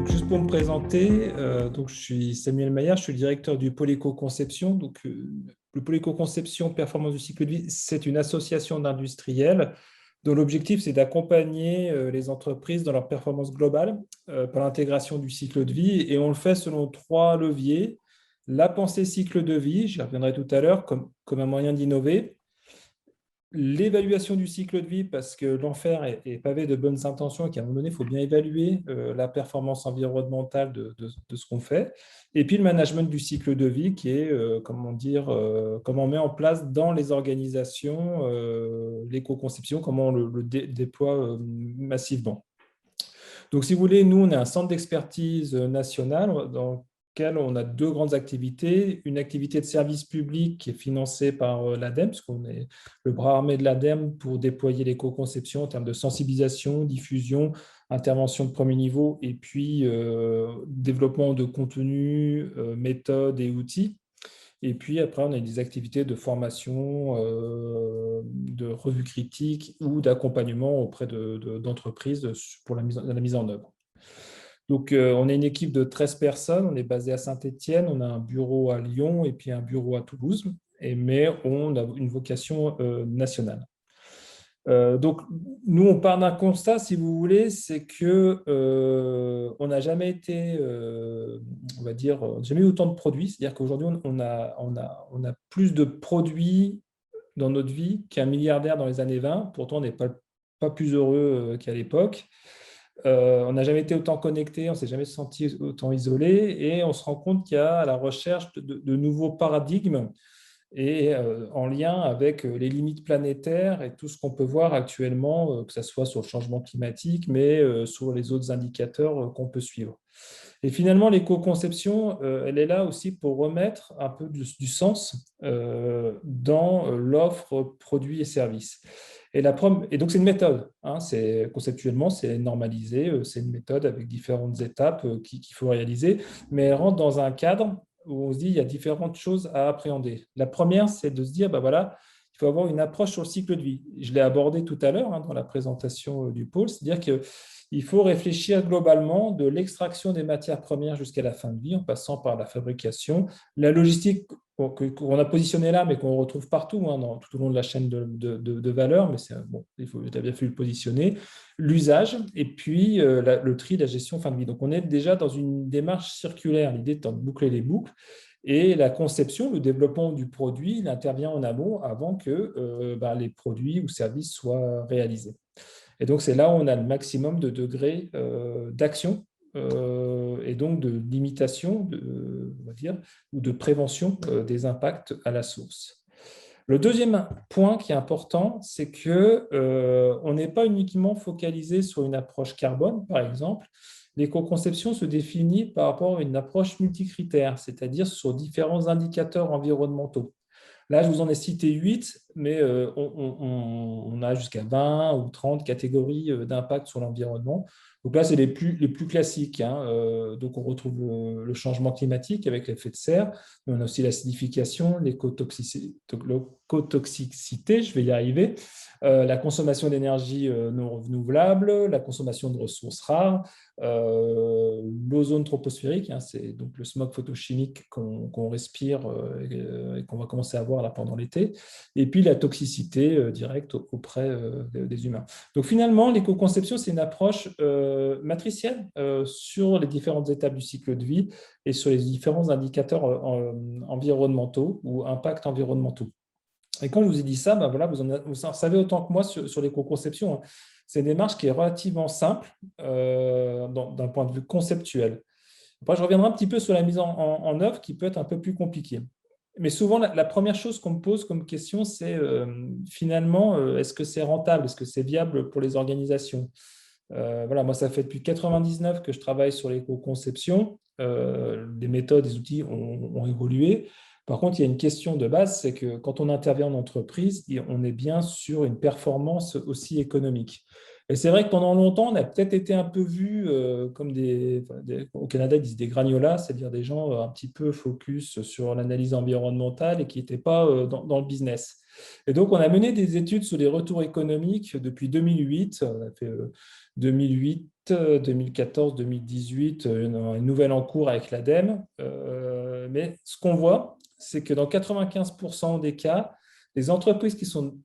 Donc, juste pour me présenter, donc, je suis Samuel Maillard, je suis le directeur du pôle éco-conception. Donc, le pôle éco-conception performance du cycle de vie, c'est une association d'industriels dont l'objectif, c'est d'accompagner les entreprises dans leur performance globale par l'intégration du cycle de vie. Et on le fait selon trois leviers. La pensée cycle de vie, j'y reviendrai tout à l'heure, comme un moyen d'innover. L'évaluation du cycle de vie, parce que l'enfer est pavé de bonnes intentions et qu'à un moment donné, il faut bien évaluer la performance environnementale de ce qu'on fait. Et puis le management du cycle de vie, qui est, comment dire, comment on met en place dans les organisations l'éco-conception, comment on le déploie massivement. Donc, si vous voulez, nous, on est un centre d'expertise national dans lequel on a deux grandes activités. Une activité de service public qui est financée par l'ADEME, parce qu'on est le bras armé de l'ADEME pour déployer l'éco-conception en termes de sensibilisation, diffusion, intervention de premier niveau, et puis développement de contenu, méthodes et outils. Et puis après, on a des activités de formation, de revue critique ou d'accompagnement auprès d'entreprises pour la mise en œuvre. Donc, on est une équipe de 13 personnes. On est basé à Saint-Étienne. On a un bureau à Lyon et puis un bureau à Toulouse. Mais on a une vocation nationale. Donc, nous, on part d'un constat, si vous voulez, c'est que on n'a jamais été, on va dire, jamais eu autant de produits. C'est-à-dire qu'aujourd'hui, on a plus de produits dans notre vie qu'un milliardaire dans les années 20. Pourtant, on n'est pas plus heureux qu'à l'époque. On n'a jamais été autant connecté, on ne s'est jamais senti autant isolé, et on se rend compte qu'il y a à la recherche de nouveaux paradigmes et en lien avec les limites planétaires et tout ce qu'on peut voir actuellement, que ce soit sur le changement climatique, mais sur les autres indicateurs qu'on peut suivre. Et finalement, l'éco-conception, elle est là aussi pour remettre un peu du sens dans l'offre produits et services. Et donc, c'est une méthode. Conceptuellement, c'est normalisé. C'est une méthode avec différentes étapes qu'il faut réaliser, mais elle rentre dans un cadre où on se dit qu'il y a différentes choses à appréhender. La première, c'est de se dire, ben voilà, il faut avoir une approche sur le cycle de vie. Je l'ai abordé tout à l'heure dans la présentation du pôle, c'est-à-dire qu'il faut réfléchir globalement de l'extraction des matières premières jusqu'à la fin de vie, en passant par la fabrication, la logistique qu'on a positionné là, mais qu'on retrouve partout, tout au long de la chaîne de valeur, mais bon, il a bien fallu le positionner, l'usage, et puis le tri, la gestion fin de vie. Donc, on est déjà dans une démarche circulaire, l'idée étant de boucler les boucles, et la conception, le développement du produit, il intervient en amont avant que les produits ou services soient réalisés. Et donc, c'est là où on a le maximum de degrés d'action et donc de limitation, on va dire, ou de prévention des impacts à la source. Le deuxième point qui est important, c'est qu'on n'est pas uniquement focalisé sur une approche carbone, par exemple. L'éco-conception se définit par rapport à une approche multicritère, c'est-à-dire sur différents indicateurs environnementaux. Là, je vous en ai cité 8, mais on a jusqu'à 20 ou 30 catégories d'impact sur l'environnement. Donc là, c'est les plus classiques. Donc, on retrouve le changement climatique avec l'effet de serre, mais on a aussi l'acidification, l'écotoxicité, je vais y arriver, la consommation d'énergie non renouvelable, la consommation de ressources rares, l'ozone troposphérique, c'est donc le smog photochimique qu'on respire et qu'on va commencer à voir là pendant l'été, et puis la toxicité directe auprès des humains. Donc finalement, l'éco-conception, c'est une approche matricielle sur les différentes étapes du cycle de vie et sur les différents indicateurs environnementaux ou impacts environnementaux. Et quand je vous ai dit ça, voilà, vous en savez autant que moi sur l'éco-conception. C'est une démarche qui est relativement simple d'un point de vue conceptuel. Après, je reviendrai un petit peu sur la mise en œuvre qui peut être un peu plus compliquée. Mais souvent, la première chose qu'on me pose comme question, c'est finalement, est-ce que c'est rentable? Est-ce que c'est viable pour les organisations? Voilà, moi, ça fait depuis 1999 que je travaille sur l'éco-conception. Les méthodes, les outils ont évolué. Par contre, il y a une question de base, c'est que quand on intervient en entreprise, on est bien sur une performance aussi économique. Et c'est vrai que pendant longtemps, on a peut-être été un peu vu comme au Canada, ils disent des gragnolas, c'est-à-dire des gens un petit peu focus sur l'analyse environnementale et qui n'étaient pas dans le business. Et donc, on a mené des études sur les retours économiques depuis 2008. On a fait 2008, 2014, 2018, une nouvelle en cours avec l'ADEME. Mais ce qu'on voit, c'est que dans 95% des cas, les entreprises qui sont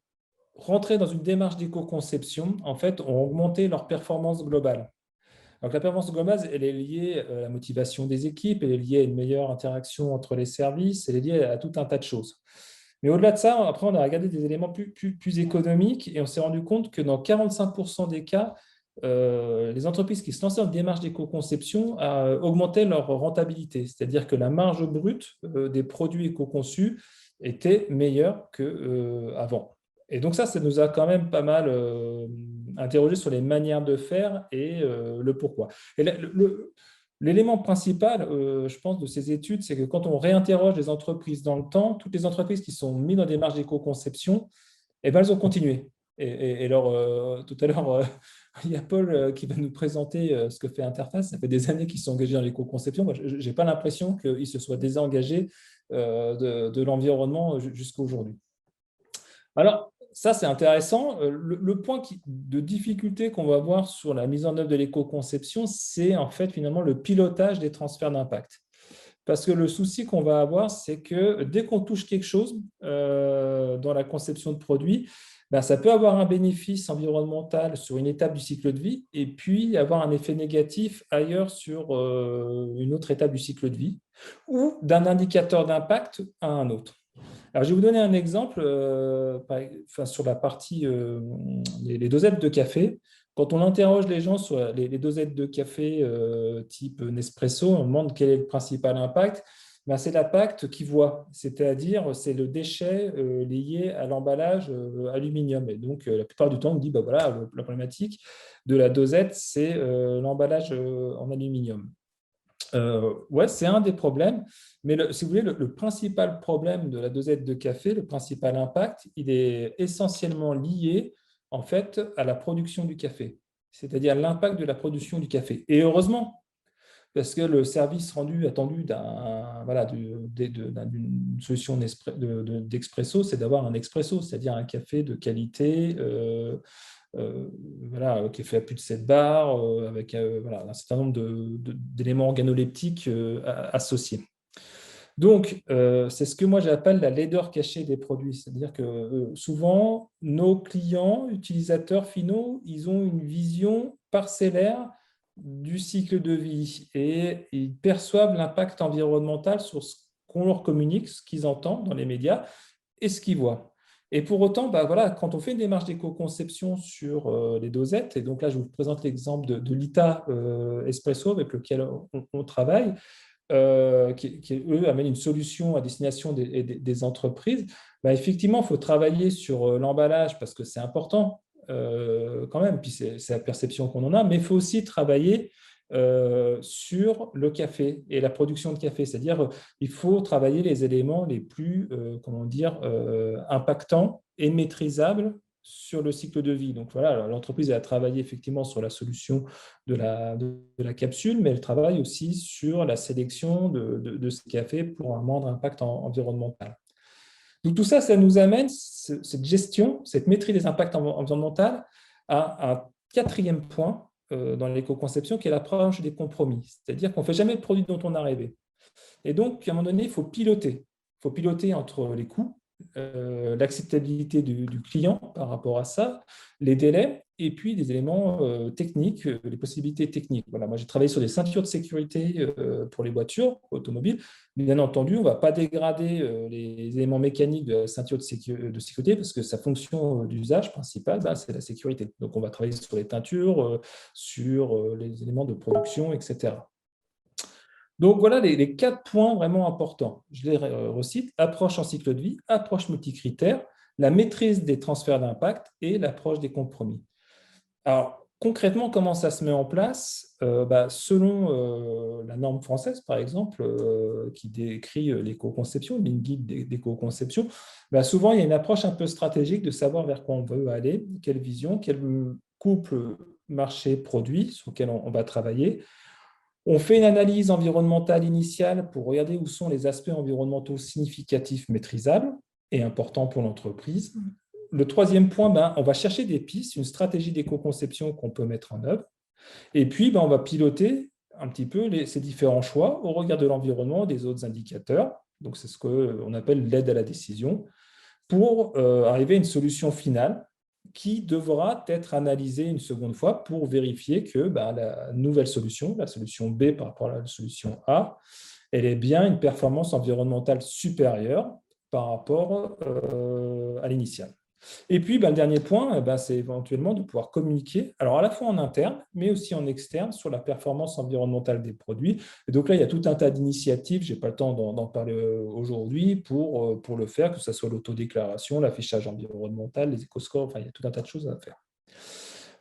rentrées dans une démarche d'éco-conception, en fait, ont augmenté leur performance globale. Donc, la performance globale, elle est liée à la motivation des équipes, elle est liée à une meilleure interaction entre les services, elle est liée à tout un tas de choses. Mais au-delà de ça, après, on a regardé des éléments plus économiques et on s'est rendu compte que dans 45% des cas, les entreprises qui se lançaient en démarche d'éco-conception augmentaient leur rentabilité, c'est-à-dire que la marge brute des produits éco-conçus était meilleure qu'avant. Et donc ça nous a quand même pas mal interrogé sur les manières de faire et le pourquoi. Et l'élément principal, je pense, de ces études, c'est que quand on réinterroge les entreprises dans le temps, toutes les entreprises qui sont mises dans des démarches d'éco-conception, eh ben, elles ont continué. Et alors, tout à l'heure, il y a Paul qui va nous présenter ce que fait Interface. Ça fait des années qu'ils sont engagés dans l'éco-conception. Moi, je n'ai pas l'impression qu'ils se soient désengagés de l'environnement jusqu'à aujourd'hui. Alors, ça, c'est intéressant. Le point de difficulté qu'on va voir sur la mise en œuvre de l'éco-conception, c'est en fait finalement le pilotage des transferts d'impact. Parce que le souci qu'on va avoir, c'est que dès qu'on touche quelque chose dans la conception de produits, ben, ça peut avoir un bénéfice environnemental sur une étape du cycle de vie et puis avoir un effet négatif ailleurs sur une autre étape du cycle de vie ou d'un indicateur d'impact à un autre. Alors, je vais vous donner un exemple sur la partie les dosettes de café. Quand on interroge les gens sur les dosettes de café type Nespresso, on demande quel est le principal impact. Ben, c'est l'impact qu'ils voient, c'est-à-dire c'est le déchet lié à l'emballage aluminium. Et donc, la plupart du temps, on dit ben voilà, la problématique de la dosette, c'est l'emballage en aluminium. Ouais, c'est un des problèmes, mais si vous voulez, le principal problème de la dosette de café, le principal impact, il est essentiellement lié en fait à la production du café, c'est-à-dire l'impact de la production du café. Et heureusement, parce que le service rendu attendu d'une solution d'expresso, c'est d'avoir un expresso, c'est-à-dire un café de qualité. Qui est fait à plus de 7 bars, avec un certain nombre d'éléments organoleptiques associés. Donc, c'est ce que moi j'appelle la laideur cachée des produits. C'est-à-dire que souvent, nos clients, utilisateurs finaux, ils ont une vision parcellaire du cycle de vie et ils perçoivent l'impact environnemental sur ce qu'on leur communique, ce qu'ils entendent dans les médias et ce qu'ils voient. Et pour autant, quand on fait une démarche d'éco-conception sur les dosettes, et donc là, je vous présente l'exemple de Lita Espresso avec lequel on travaille, eux, amènent une solution à destination des entreprises. Effectivement, il faut travailler sur l'emballage parce que c'est important quand même, puis c'est la perception qu'on en a, mais il faut aussi travailler sur le café et la production de café. C'est-à-dire, il faut travailler les éléments les plus, impactants et maîtrisables sur le cycle de vie. Donc voilà, l'entreprise a travaillé effectivement sur la solution de la capsule, mais elle travaille aussi sur la sélection de ce café pour un moindre impact environnemental. Donc tout ça, ça nous amène, cette gestion, cette maîtrise des impacts environnementaux, à un quatrième point dans l'éco-conception qui est l'approche des compromis. C'est-à-dire qu'on ne fait jamais le produit dont on a rêvé. Et donc, à un moment donné, il faut piloter. Il faut piloter entre les coûts, l'acceptabilité du client par rapport à ça, les délais, et puis des éléments techniques, les possibilités techniques. Voilà, moi, j'ai travaillé sur des ceintures de sécurité pour les voitures automobiles. Bien entendu, on ne va pas dégrader les éléments mécaniques de la ceinture de sécurité parce que sa fonction d'usage principale, c'est la sécurité. Donc, on va travailler sur les teintures, sur les éléments de production, etc. Donc, voilà les 4 points vraiment importants. Je les recite. Approche en cycle de vie, approche multicritère, la maîtrise des transferts d'impact et l'approche des compromis. Alors, concrètement, comment ça se met en place selon la norme française, par exemple, qui décrit l'éco-conception, une guide d'éco-conception, souvent, il y a une approche un peu stratégique de savoir vers quoi on veut aller, quelle vision, quel couple marché-produit sur lequel on va travailler. On fait une analyse environnementale initiale pour regarder où sont les aspects environnementaux significatifs maîtrisables et importants pour l'entreprise. Le troisième point, on va chercher des pistes, une stratégie d'éco-conception qu'on peut mettre en œuvre. Et puis, on va piloter un petit peu ces différents choix au regard de l'environnement et des autres indicateurs. Donc, c'est ce qu'on appelle l'aide à la décision pour arriver à une solution finale qui devra être analysée une seconde fois pour vérifier que la nouvelle solution, la solution B par rapport à la solution A, elle est bien une performance environnementale supérieure par rapport à l'initiale. Et puis, le dernier point, c'est éventuellement de pouvoir communiquer, alors à la fois en interne, mais aussi en externe, sur la performance environnementale des produits. Et donc là, il y a tout un tas d'initiatives, je n'ai pas le temps d'en parler aujourd'hui, pour le faire, que ce soit l'autodéclaration, l'affichage environnemental, les éco-scores, enfin, il y a tout un tas de choses à faire.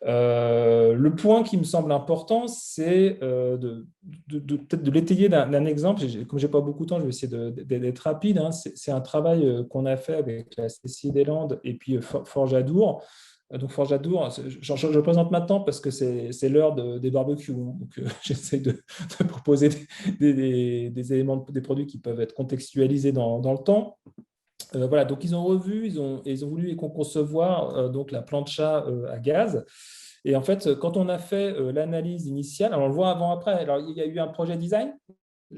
Le point qui me semble important, c'est peut-être de l'étayer d'un exemple. Comme je n'ai pas beaucoup de temps, je vais essayer d'être rapide. Hein. C'est un travail qu'on a fait avec la CCI des Landes et puis Forge Adour. Donc Forge Adour, je le présente maintenant parce que c'est l'heure des barbecues. Hein. Donc j'essaie de proposer des éléments, des produits qui peuvent être contextualisés dans le temps. Voilà, donc ils ont revu, ils ont voulu concevoir donc la plancha à gaz. Et en fait, quand on a fait l'analyse initiale, alors on le voit avant-après, alors il y a eu un projet design.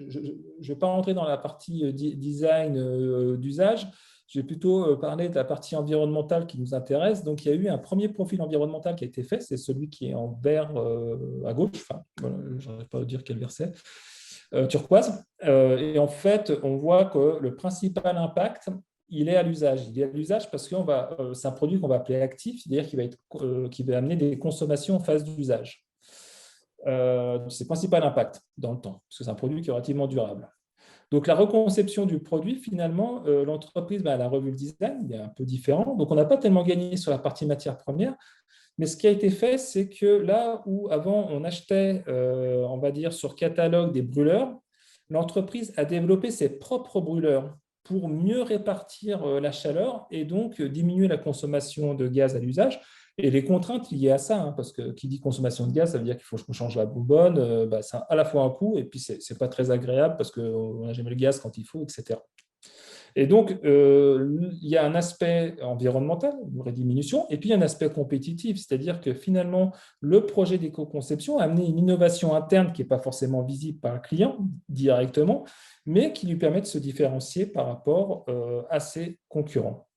Je ne vais pas rentrer dans la partie design d'usage, je vais plutôt parler de la partie environnementale qui nous intéresse. Donc, il y a eu un premier profil environnemental qui a été fait, c'est celui qui est en vert à gauche, enfin, voilà, je n'arrive pas à dire quel vert c'est, turquoise. Et en fait, on voit que le principal impact, il est à l'usage. Il est à l'usage parce que c'est un produit qu'on va appeler actif, c'est-à-dire qui va amener des consommations en phase d'usage. C'est le principal impact dans le temps, parce que c'est un produit qui est relativement durable. Donc, la reconception du produit, finalement, l'entreprise, elle a revu le design, il est un peu différent. Donc, on n'a pas tellement gagné sur la partie matière première, mais ce qui a été fait, c'est que là où avant on achetait, on va dire, sur catalogue des brûleurs, l'entreprise a développé ses propres brûleurs pour mieux répartir la chaleur et donc diminuer la consommation de gaz à l'usage. Et les contraintes liées à ça, hein, parce que qui dit consommation de gaz, ça veut dire qu'il faut qu'on change la bonbonne, c'est à la fois un coût et puis ce n'est pas très agréable parce qu'on n'a jamais le gaz quand il faut, etc. Et donc, il y a un aspect environnemental, une diminution, et puis il y a un aspect compétitif, c'est-à-dire que finalement, le projet d'éco-conception a amené une innovation interne qui n'est pas forcément visible par le client directement, mais qui lui permet de se différencier par rapport à ses concurrents.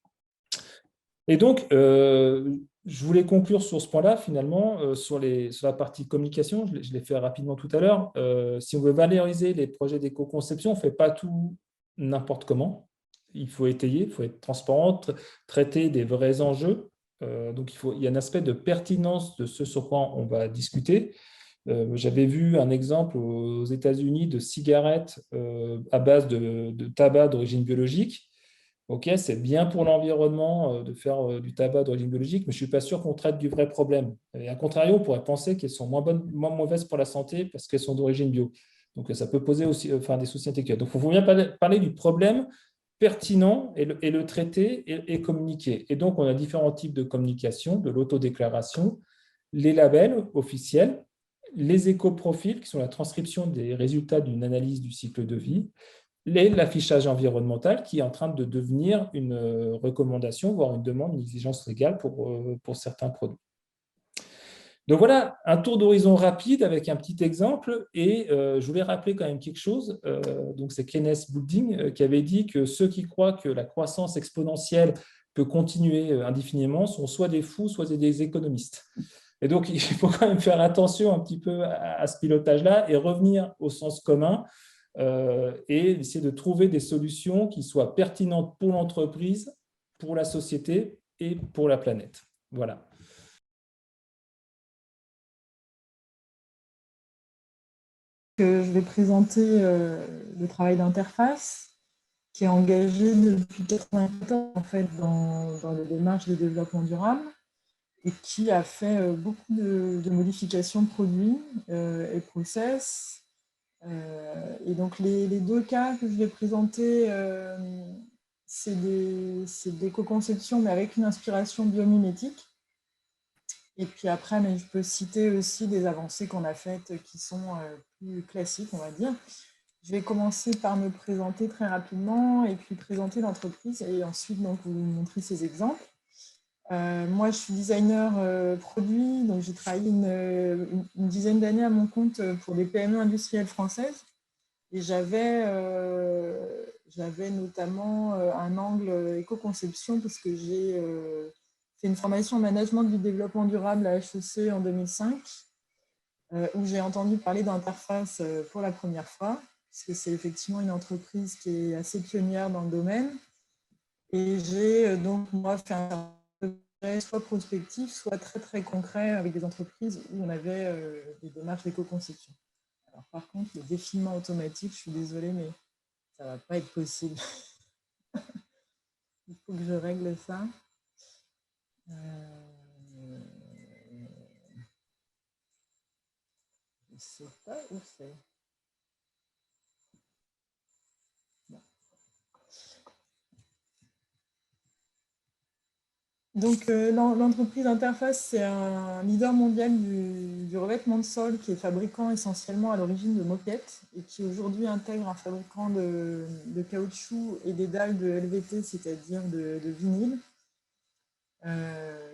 Et donc, je voulais conclure sur ce point-là, finalement, sur la partie communication, je l'ai fait rapidement tout à l'heure. Si on veut valoriser les projets d'éco-conception, on ne fait pas tout n'importe comment. Il faut étayer, il faut être transparent, traiter des vrais enjeux. Donc, il y a un aspect de pertinence de ce sur quoi on va discuter. J'avais vu un exemple aux États-Unis de cigarettes à base de tabac d'origine biologique. Ok, c'est bien pour l'environnement de faire du tabac d'origine biologique, mais je ne suis pas sûr qu'on traite du vrai problème. Et à contrario, on pourrait penser qu'elles sont moins mauvaises pour la santé parce qu'elles sont d'origine bio. Donc, ça peut poser aussi des soucis intellectuels. Donc, il faut bien parler du problème pertinent et le traiter et communiquer. Et donc, on a différents types de communication, de l'autodéclaration, les labels officiels, les éco-profils, qui sont la transcription des résultats d'une analyse du cycle de vie, l'affichage environnemental qui est en train de devenir une recommandation, voire une demande, une exigence légale pour certains produits. Donc voilà, un tour d'horizon rapide avec un petit exemple. Et je voulais rappeler quand même quelque chose. Donc c'est Kenneth Boulding qui avait dit que ceux qui croient que la croissance exponentielle peut continuer indéfiniment sont soit des fous, soit des économistes. Et donc, il faut quand même faire attention un petit peu à ce pilotage-là et revenir au sens commun et essayer de trouver des solutions qui soient pertinentes pour l'entreprise, pour la société et pour la planète. Voilà. Je vais présenter le travail d'interface qui est engagé depuis 1994 en fait, dans les démarches de développement durable et qui a fait beaucoup de modifications de produits et process. Et donc les deux cas que je vais présenter, c'est d'éco-conception mais avec une inspiration biomimétique. Et puis après, mais je peux citer aussi des avancées qu'on a faites qui sont plus classiques, on va dire. Je vais commencer par me présenter très rapidement et puis présenter l'entreprise et ensuite donc, vous montrer ces exemples. Moi, je suis designer produit, donc j'ai travaillé une dizaine d'années à mon compte pour des PME industrielles françaises. Et j'avais notamment un angle éco-conception parce que j'ai fait une formation en management du développement durable à HEC en 2005, où j'ai entendu parler d'interface pour la première fois, parce que c'est effectivement une entreprise qui est assez pionnière dans le domaine. Et j'ai donc, moi, fait un projet soit prospectif, soit très, très concret avec des entreprises où on avait des démarches d'éco-conception. Alors, par contre, le défilement automatique, je suis désolée, mais ça ne va pas être possible. Il faut que je règle ça. Je ne sais pas où c'est. Donc, l'entreprise Interface, c'est un leader mondial du revêtement de sol qui est fabricant essentiellement à l'origine de moquettes et qui aujourd'hui intègre un fabricant de caoutchouc et des dalles de LVT, c'est-à-dire de vinyle.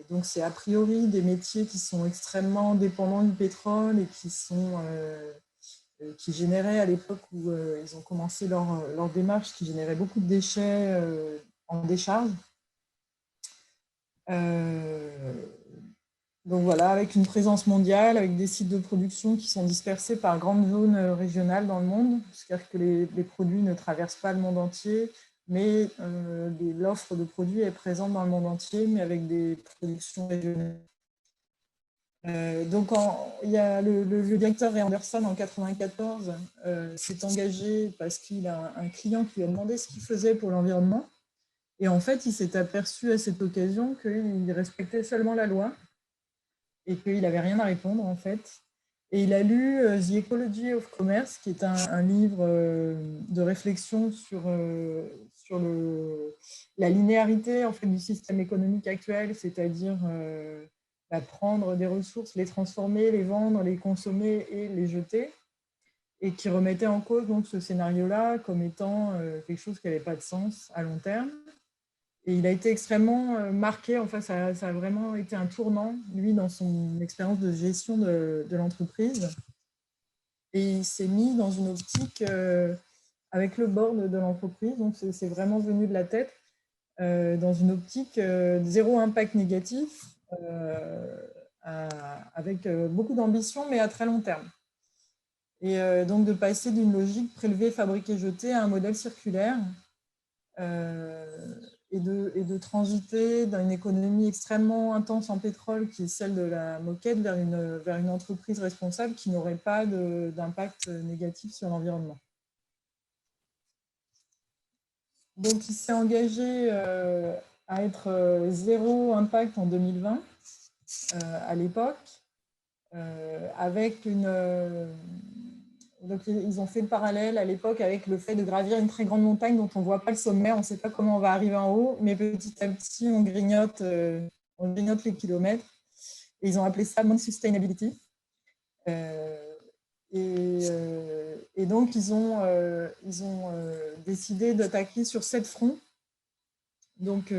Donc, c'est a priori des métiers qui sont extrêmement dépendants du pétrole et qui généraient à l'époque où ils ont commencé leur démarche, qui générait beaucoup de déchets en décharge. Donc voilà, avec une présence mondiale, avec des sites de production qui sont dispersés par grandes zones régionales dans le monde, c'est-à-dire que les produits ne traversent pas le monde entier, mais l'offre de produits est présente dans le monde entier, mais avec des productions régionales. Donc, il y a le directeur Ray Anderson en 1994 s'est engagé parce qu'il a un client qui lui a demandé ce qu'il faisait pour l'environnement. Et en fait, il s'est aperçu à cette occasion qu'il respectait seulement la loi et qu'il n'avait rien à répondre, en fait. Et il a lu The Ecology of Commerce, qui est un livre de réflexion sur la linéarité en fait, du système économique actuel, c'est-à-dire prendre des ressources, les transformer, les vendre, les consommer et les jeter, et qui remettait en cause donc, ce scénario-là comme étant quelque chose qui n'avait pas de sens à long terme. Et il a été extrêmement marqué, enfin, ça a vraiment été un tournant, lui, dans son expérience de gestion de l'entreprise. Et il s'est mis dans une optique avec le board de l'entreprise, donc c'est vraiment venu de la tête, dans une optique zéro impact négatif, avec beaucoup d'ambition, mais à très long terme. Et donc de passer d'une logique prélever, fabriquer, jeter à un modèle circulaire, et de transiter d'une économie extrêmement intense en pétrole, qui est celle de la moquette, vers une entreprise responsable qui n'aurait pas d'impact négatif sur l'environnement. Donc, il s'est engagé à être zéro impact en 2020, à l'époque, avec donc, ils ont fait le parallèle à l'époque avec le fait de gravir une très grande montagne dont on ne voit pas le sommet, on ne sait pas comment on va arriver en haut, mais petit à petit, on grignote les kilomètres. Et ils ont appelé ça Mount Sustainability. Et donc, ils ont décidé d'attaquer sur 7 fronts. Donc,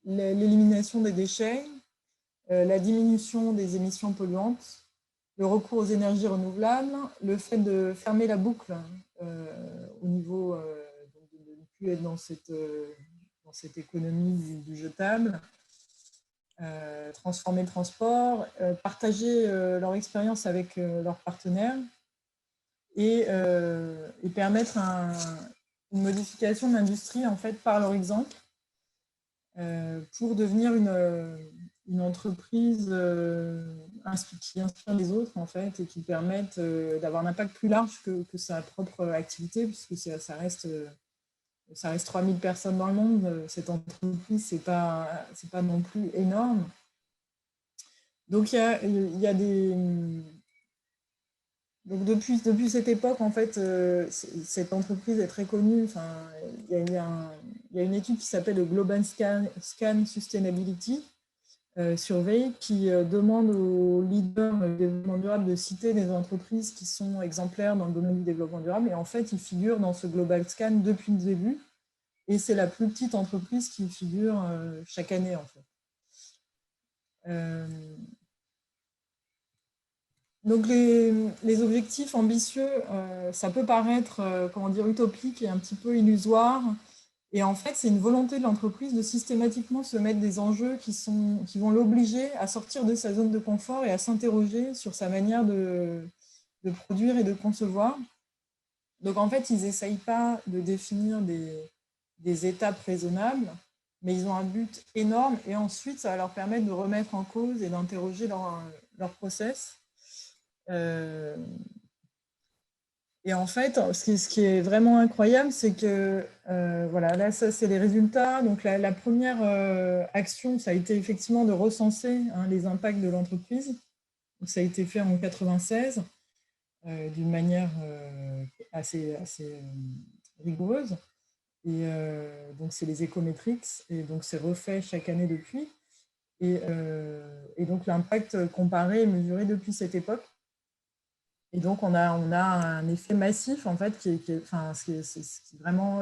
l'élimination des déchets, la diminution des émissions polluantes, le recours aux énergies renouvelables, le fait de fermer la boucle au niveau de ne plus être dans cette économie du jetable, transformer le transport, partager leur expérience avec leurs partenaires et permettre une modification de l'industrie en fait, par leur exemple pour devenir une entreprise qui inspire les autres en fait, et qui permettent d'avoir un impact plus large que sa propre activité, puisque ça reste 3000 personnes dans le monde. Cette entreprise, c'est pas non plus énorme. Donc, il y a des... Donc, depuis cette époque, en fait, cette entreprise est très connue. Enfin, il y a une étude qui s'appelle le Global Scan Sustainability, survey qui demande aux leaders du développement durable de citer des entreprises qui sont exemplaires dans le domaine du développement durable. Et en fait, ils figurent dans ce Global Scan depuis le début. Et c'est la plus petite entreprise qui figure chaque année, en fait. Donc les objectifs ambitieux, ça peut paraître comment dire, utopique et un petit peu illusoire. Et en fait, c'est une volonté de l'entreprise de systématiquement se mettre des enjeux qui vont l'obliger à sortir de sa zone de confort et à s'interroger sur sa manière de produire et de concevoir. Donc en fait, ils n'essayent pas de définir des étapes raisonnables, mais ils ont un but énorme et ensuite, ça va leur permettre de remettre en cause et d'interroger leur process. Et en fait, ce qui est vraiment incroyable, c'est que, voilà, là, ça, c'est les résultats. Donc, la première action, ça a été effectivement de recenser les impacts de l'entreprise. Donc, ça a été fait en 1996 d'une manière assez rigoureuse. Et donc, c'est les écométriques. Et donc, c'est refait chaque année depuis. Et donc, l'impact comparé est mesuré depuis cette époque. Et donc, on a un effet massif, en fait, qui est vraiment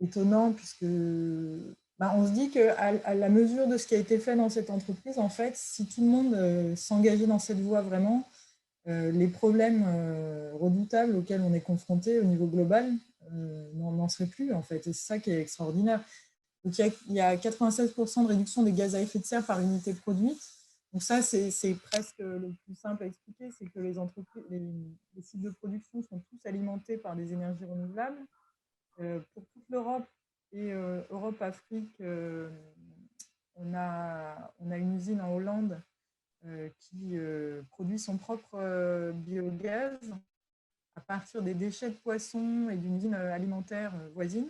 étonnant, puisque on se dit qu'à la mesure de ce qui a été fait dans cette entreprise, en fait, si tout le monde s'engageait dans cette voie vraiment, les problèmes redoutables auxquels on est confronté au niveau global n'en seraient plus, en fait. Et c'est ça qui est extraordinaire. Donc, il y a 96% de réduction des gaz à effet de serre par unité produite. Donc ça, c'est presque le plus simple à expliquer, c'est que les entreprises, les sites de production sont tous alimentés par des énergies renouvelables. Pour toute l'Europe et Europe-Afrique, on a une usine en Hollande qui produit son propre biogaz à partir des déchets de poissons et d'une usine alimentaire voisine.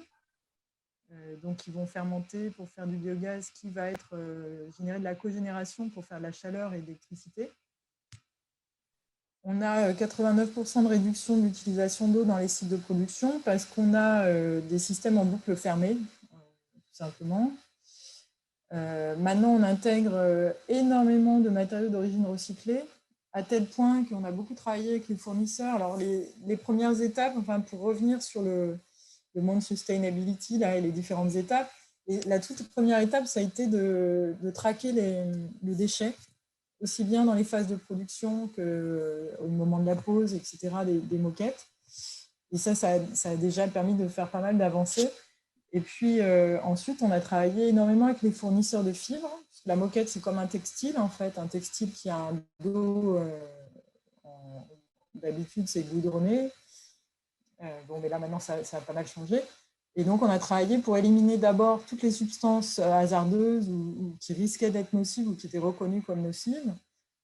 Donc, ils vont fermenter pour faire du biogaz qui va être généré de la cogénération pour faire de la chaleur et de l'électricité. On a 89% de réduction de l'utilisation d'eau dans les sites de production parce qu'on a des systèmes en boucle fermée, tout simplement. Maintenant, on intègre énormément de matériaux d'origine recyclée, à tel point qu'on a beaucoup travaillé avec les fournisseurs. Alors, les premières étapes, enfin, pour revenir sur le monde sustainability là, et les différentes étapes. Et la toute première étape, ça a été de traquer les déchets, aussi bien dans les phases de production qu'au moment de la pose, etc., des moquettes. Et ça a déjà permis de faire pas mal d'avancées. Et puis ensuite, on a travaillé énormément avec les fournisseurs de fibres. Parce que la moquette, c'est comme un textile, en fait, un textile qui a un dos, d'habitude, c'est goudronné. Bon, mais là, maintenant, ça a pas mal changé. Et donc, on a travaillé pour éliminer d'abord toutes les substances hasardeuses ou qui risquaient d'être nocives ou qui étaient reconnues comme nocives.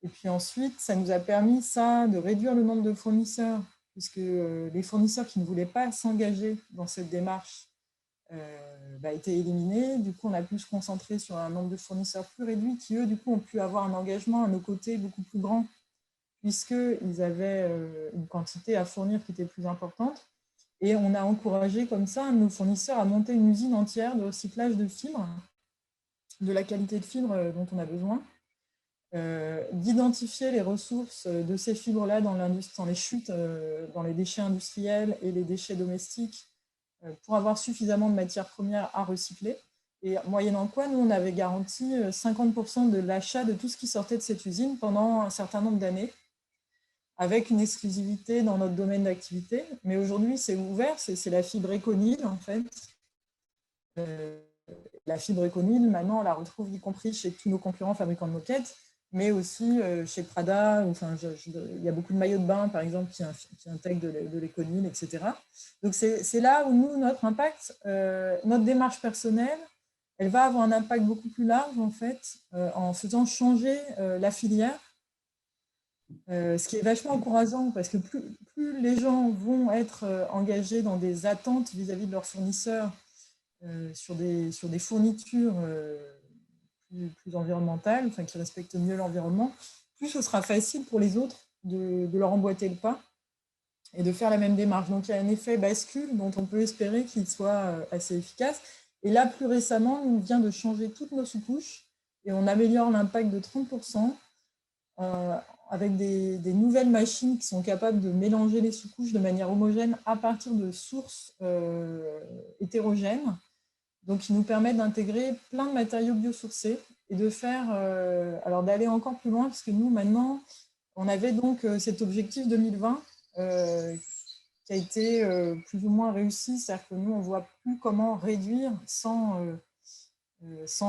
Et puis ensuite, ça nous a permis de réduire le nombre de fournisseurs, puisque les fournisseurs qui ne voulaient pas s'engager dans cette démarche étaient éliminés. Du coup, on a pu se concentrer sur un nombre de fournisseurs plus réduit qui, eux, du coup, ont pu avoir un engagement à nos côtés beaucoup plus grand, puisqu'ils avaient une quantité à fournir qui était plus importante. Et on a encouragé comme ça nos fournisseurs à monter une usine entière de recyclage de fibres, de la qualité de fibres dont on a besoin, d'identifier les ressources de ces fibres-là dans les chutes, dans les déchets industriels et les déchets domestiques, pour avoir suffisamment de matières premières à recycler. Et moyennant quoi, nous, on avait garanti 50% de l'achat de tout ce qui sortait de cette usine pendant un certain nombre d'années, avec une exclusivité dans notre domaine d'activité. Mais aujourd'hui, c'est ouvert, c'est la fibre Econil, en fait. La fibre Econil, maintenant, on la retrouve y compris chez tous nos concurrents fabricants de moquettes, mais aussi chez Prada. Enfin, il y a beaucoup de maillots de bain, par exemple, qui intègrent de l'Econil, etc. Donc, c'est là où nous, notre impact, notre démarche personnelle, elle va avoir un impact beaucoup plus large, en fait, en faisant changer la filière. Ce qui est vachement encourageant parce que plus les gens vont être engagés dans des attentes vis-à-vis de leurs fournisseurs sur des fournitures plus environnementales, enfin, qui respectent mieux l'environnement, plus ce sera facile pour les autres de leur emboîter le pas et de faire la même démarche. Donc il y a un effet bascule dont on peut espérer qu'il soit assez efficace. Et là, plus récemment, on vient de changer toutes nos sous-couches et on améliore l'impact de 30% avec des nouvelles machines qui sont capables de mélanger les sous-couches de manière homogène à partir de sources hétérogènes. Donc, qui nous permettent d'intégrer plein de matériaux biosourcés et de faire, alors d'aller encore plus loin, parce que nous, maintenant, on avait donc cet objectif 2020 qui a été plus ou moins réussi, c'est-à-dire que nous, on ne voit plus comment réduire sans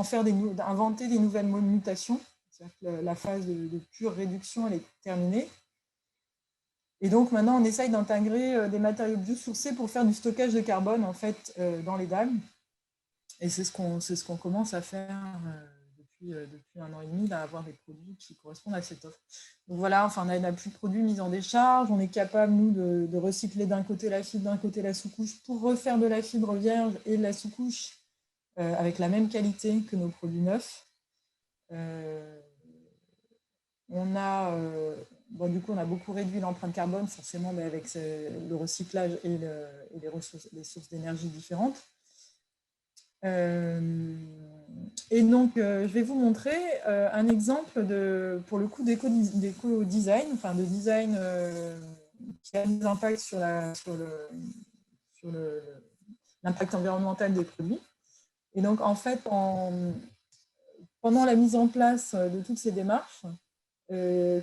faire inventer des nouvelles mutations. C'est-à-dire que la phase de pure réduction, elle est terminée. Et donc maintenant, on essaye d'intégrer des matériaux biosourcés pour faire du stockage de carbone en fait, dans les dalles. Et c'est ce qu'on commence à faire depuis 1 an et demi, d'avoir des produits qui correspondent à cette offre. Donc voilà, enfin, on n'a plus de produits mis en décharge. On est capable, nous, de recycler d'un côté la fibre, d'un côté la sous-couche pour refaire de la fibre vierge et de la sous-couche avec la même qualité que nos produits neufs. Du coup, on a beaucoup réduit l'empreinte carbone, forcément, mais avec le recyclage et les sources d'énergie différentes. Et donc, je vais vous montrer un exemple pour le coup d'éco-design, enfin de design qui a des impacts sur l'impact environnemental des produits. Et donc, en fait, pendant la mise en place de toutes ces démarches,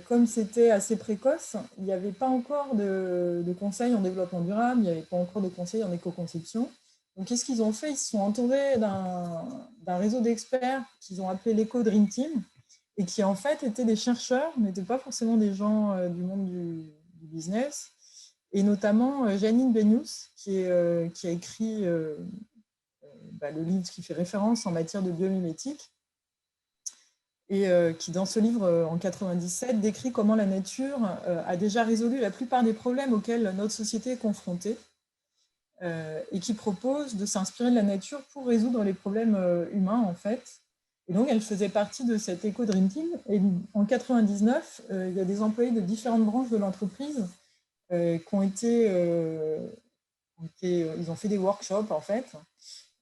comme c'était assez précoce, il n'y avait pas encore de conseils en développement durable, il n'y avait pas encore de conseils en éco-conception. Donc, qu'est-ce qu'ils ont fait? Ils se sont entourés d'un réseau d'experts qu'ils ont appelé l'Eco-Dream Team et qui, en fait, étaient des chercheurs, n'étaient pas forcément des gens du monde du business. Et notamment Janine Benyus, qui a écrit le livre qui fait référence en matière de biomimétique et qui, dans ce livre, en 1997, décrit comment la nature a déjà résolu la plupart des problèmes auxquels notre société est confrontée. Et qui propose de s'inspirer de la nature pour résoudre les problèmes humains, en fait. Et donc, elle faisait partie de cet Eco-Dream Team. Et en 1999, il y a des employés de différentes branches de l'entreprise qui ont ils ont fait des workshops, en fait,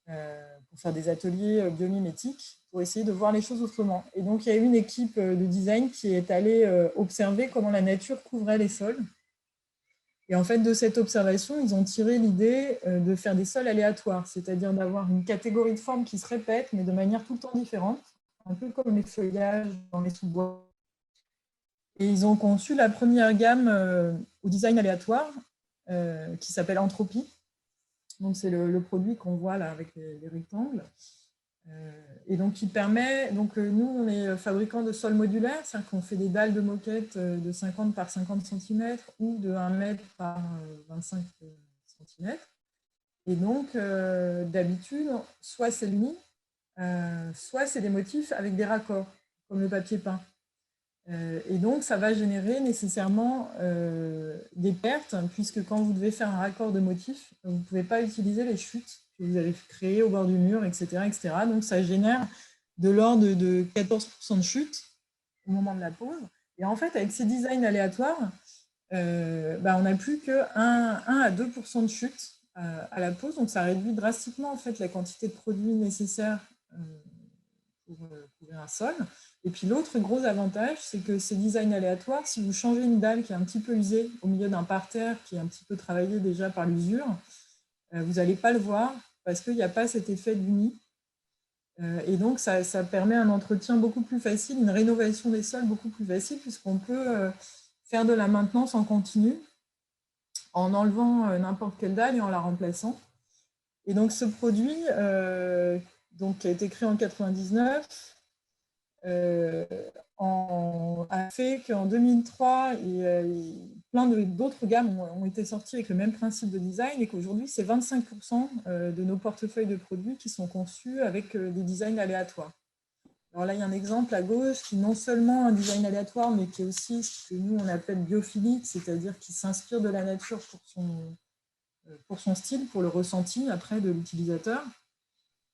pour faire des ateliers biomimétiques, pour essayer de voir les choses autrement. Et donc, il y a eu une équipe de design qui est allée observer comment la nature couvrait les sols. Et en fait, de cette observation, ils ont tiré l'idée de faire des sols aléatoires, c'est-à-dire d'avoir une catégorie de formes qui se répète, mais de manière tout le temps différente, un peu comme les feuillages dans les sous-bois. Et ils ont conçu la première gamme au design aléatoire, qui s'appelle Entropie. Donc, c'est le produit qu'on voit là avec les rectangles. Et donc, qui permet, nous, on est fabricant de sols modulaires, c'est-à-dire qu'on fait des dalles de moquette de 50 par 50 cm ou de 1 mètre par 25 cm. Et donc, d'habitude, soit c'est l'uni, soit c'est des motifs avec des raccords, comme le papier peint. Et donc, ça va générer nécessairement des pertes, puisque quand vous devez faire un raccord de motif, vous ne pouvez pas utiliser les chutes que vous avez créées au bord du mur, etc., etc. Donc, ça génère de l'ordre de 14% de chute au moment de la pose. Et en fait, avec ces designs aléatoires, on n'a plus que 1 à 2% de chute à la pose. Donc, ça réduit drastiquement en fait, la quantité de produits nécessaires pour couvrir un sol. Et puis l'autre gros avantage, c'est que ces designs aléatoires, si vous changez une dalle qui est un petit peu usée au milieu d'un parterre qui est un petit peu travaillé déjà par l'usure, vous n'allez pas le voir parce qu'il n'y a pas cet effet d'uni. Et donc, ça permet un entretien beaucoup plus facile, une rénovation des sols beaucoup plus facile, puisqu'on peut faire de la maintenance en continu en enlevant n'importe quelle dalle et en la remplaçant. Et donc, ce produit, qui a été créé en 1999, a fait qu'en 2003, plein d'autres gammes ont été sorties avec le même principe de design et qu'aujourd'hui, c'est 25% de nos portefeuilles de produits qui sont conçus avec des designs aléatoires. Alors là, il y a un exemple à gauche qui est non seulement un design aléatoire, mais qui est aussi ce que nous, on appelle biophilique, c'est-à-dire qui s'inspire de la nature pour son style, pour le ressenti après de l'utilisateur,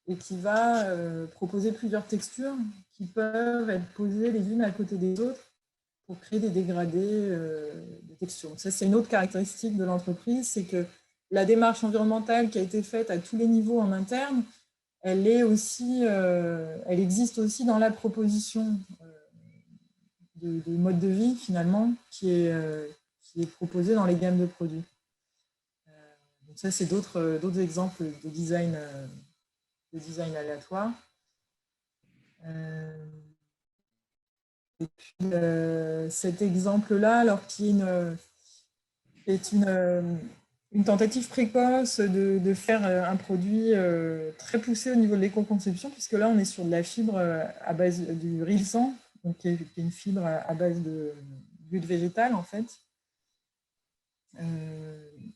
et qui va proposer plusieurs textures qui peuvent être posées les unes à côté des autres pour créer des dégradés de textures. Ça, c'est une autre caractéristique de l'entreprise, c'est que la démarche environnementale qui a été faite à tous les niveaux en interne elle existe aussi dans la proposition de mode de vie, finalement, qui est proposée dans les gammes de produits. Donc ça, c'est d'autres exemples de design aléatoire. Et puis, cet exemple-là, alors qui est une tentative précoce de faire un produit très poussé au niveau de l'éco-conception, puisque là, on est sur de la fibre à base du rilsan, donc qui est une fibre à base d'huile végétale, en fait,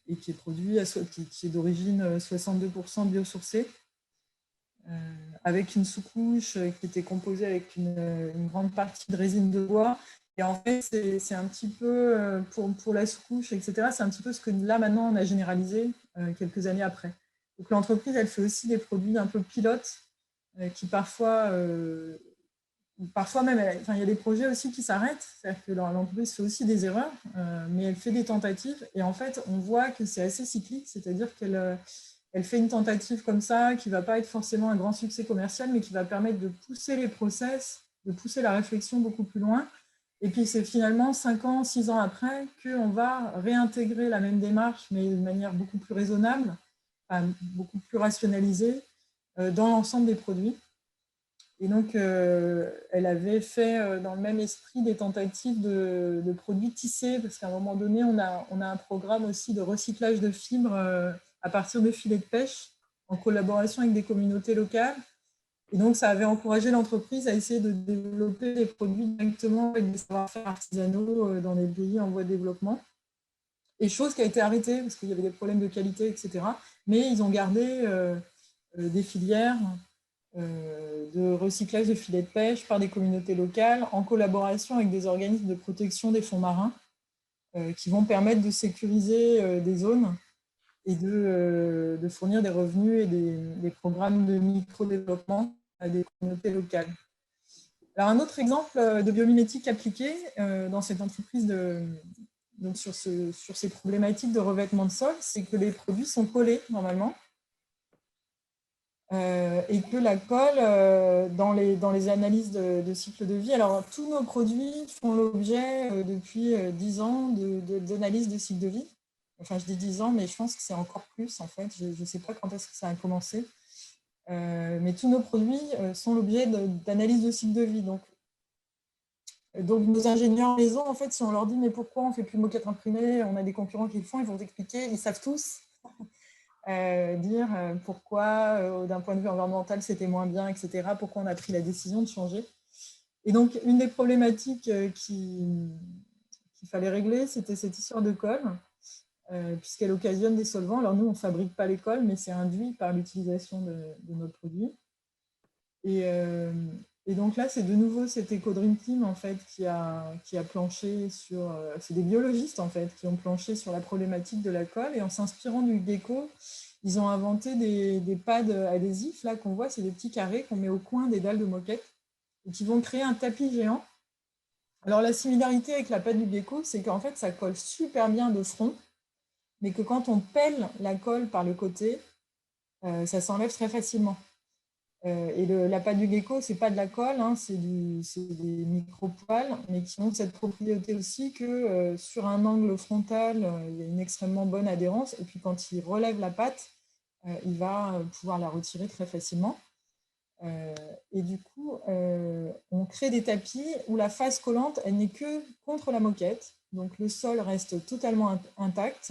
et qui est produit, qui est d'origine 62% biosourcée, avec une sous-couche qui était composée avec une grande partie de résine de bois. Et en fait, c'est un petit peu, pour la sous-couche, etc., c'est un petit peu ce que là, maintenant, on a généralisé quelques années après. Donc l'entreprise, elle fait aussi des produits un peu pilotes qui parfois même, il y a des projets aussi qui s'arrêtent, c'est-à-dire que l'entreprise fait aussi des erreurs, mais elle fait des tentatives. Et en fait, on voit que c'est assez cyclique, c'est-à-dire qu'elle fait une tentative comme ça, qui ne va pas être forcément un grand succès commercial, mais qui va permettre de pousser les process, de pousser la réflexion beaucoup plus loin. Et puis, c'est finalement 5 ans, 6 ans après qu'on va réintégrer la même démarche, mais de manière beaucoup plus raisonnable, beaucoup plus rationalisée, dans l'ensemble des produits. Et donc, elle avait fait dans le même esprit des tentatives de produits tissés, parce qu'à un moment donné, on a un programme aussi de recyclage de fibres à partir de filets de pêche, en collaboration avec des communautés locales. Et donc, ça avait encouragé l'entreprise à essayer de développer des produits directement avec des savoir-faire artisanaux dans des pays en voie de développement. Et chose qui a été arrêtée, parce qu'il y avait des problèmes de qualité, etc. Mais ils ont gardé des filières de recyclage de filets de pêche par des communautés locales en collaboration avec des organismes de protection des fonds marins qui vont permettre de sécuriser des zones et de fournir des revenus et des programmes de micro-développement à des communautés locales. Alors, un autre exemple de biomimétique appliquée dans cette entreprise donc sur ces problématiques de revêtement de sol, c'est que les produits sont collés normalement. Et que la colle, dans les analyses de cycle de vie, alors tous nos produits font l'objet depuis 10 ans d'analyses de cycle de vie. Enfin, je dis 10 ans, mais je pense que c'est encore plus, en fait. Je ne sais pas quand est-ce que ça a commencé. Mais tous nos produits sont l'objet d'analyses de cycle de vie. Donc, nos ingénieurs maison, en fait, si on leur dit « mais pourquoi on ne fait plus de moquettes imprimées, on a des concurrents qui le font », ils vont expliquer, ils savent tous. Dire pourquoi, d'un point de vue environnemental, c'était moins bien, etc., pourquoi on a pris la décision de changer. Et donc, une des problématiques qu'il fallait régler, c'était cette histoire de colle, puisqu'elle occasionne des solvants. Alors, nous, on ne fabrique pas les colles, mais c'est induit par l'utilisation de nos produits. Et donc là, c'est de nouveau cet Eco Dream Team, en fait, qui a planché sur... c'est des biologistes, en fait, qui ont planché sur la problématique de la colle. Et en s'inspirant du gecko, ils ont inventé des pads adhésifs, là, qu'on voit, c'est des petits carrés qu'on met au coin des dalles de moquette et qui vont créer un tapis géant. Alors, la similarité avec la pâte du gecko, c'est qu'en fait, ça colle super bien de front, mais que quand on pèle la colle par le côté, ça s'enlève très facilement. Et la pâte du gecko, ce n'est pas de la colle, hein, c'est des micro-poils, mais qui ont cette propriété aussi que sur un angle frontal, il y a une extrêmement bonne adhérence. Et puis quand il relève la pâte, il va pouvoir la retirer très facilement. Et du coup, on crée des tapis où la face collante, elle n'est que contre la moquette. Donc le sol reste totalement intact.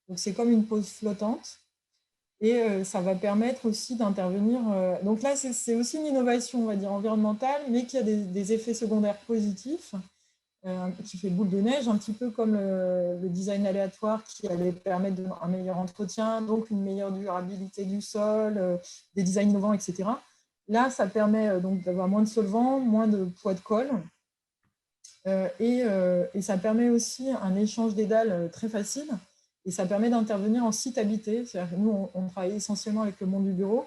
Donc c'est comme une pose flottante. Et ça va permettre aussi d'intervenir. Donc là, c'est aussi une innovation, on va dire, environnementale, mais qui a des effets secondaires positifs, qui fait boule de neige, un petit peu comme le design aléatoire qui allait permettre un meilleur entretien, donc une meilleure durabilité du sol, des designs innovants, etc. Là, ça permet donc d'avoir moins de solvants, moins de poids de colle. Et ça permet aussi un échange des dalles très facile. Et ça permet d'intervenir en site habité. C'est-à-dire que nous, on travaille essentiellement avec le monde du bureau.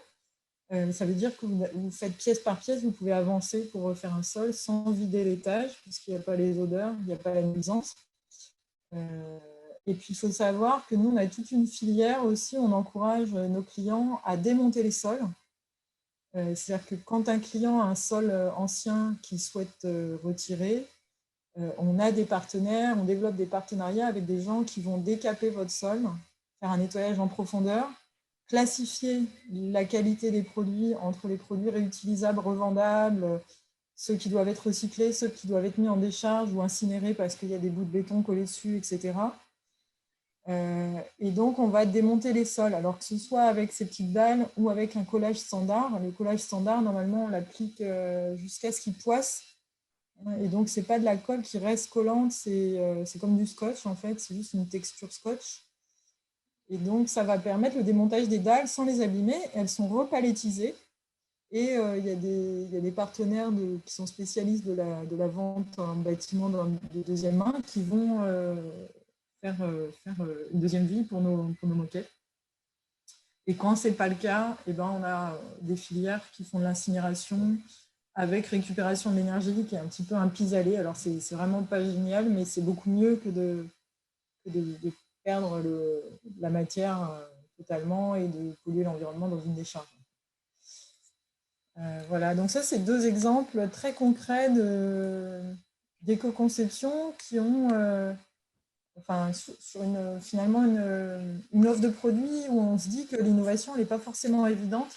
Ça veut dire que vous faites pièce par pièce, vous pouvez avancer pour refaire un sol sans vider l'étage, puisqu'il n'y a pas les odeurs, il n'y a pas la nuisance. Et puis, il faut savoir que nous, on a toute une filière aussi, on encourage nos clients à démonter les sols. C'est-à-dire que quand un client a un sol ancien qu'il souhaite retirer, on a des partenaires, on développe des partenariats avec des gens qui vont décaper votre sol, faire un nettoyage en profondeur, classifier la qualité des produits entre les produits réutilisables, revendables, ceux qui doivent être recyclés, ceux qui doivent être mis en décharge ou incinérés parce qu'il y a des bouts de béton collés dessus, etc. Et donc, on va démonter les sols, alors que ce soit avec ces petites dalles ou avec un collage standard. Le collage standard, normalement, on l'applique jusqu'à ce qu'il poisse. Et donc, ce n'est pas de la colle qui reste collante, c'est comme du scotch, en fait, c'est juste une texture scotch. Et donc, ça va permettre le démontage des dalles sans les abîmer. Elles sont repalettisées. Et il y a des partenaires qui sont spécialistes de la vente en bâtiment de deuxième main qui vont faire une deuxième vie pour nos moquettes. Et quand ce n'est pas le cas, eh ben, on a des filières qui font de l'incinération avec récupération de l'énergie qui est un petit peu un pis-aller. Alors, c'est vraiment pas génial, mais c'est beaucoup mieux que de perdre la matière totalement et de polluer l'environnement dans une décharge. Voilà, donc ça, c'est deux exemples très concrets d'éco-conception qui ont, sur finalement une offre de produits où on se dit que l'innovation n'est pas forcément évidente.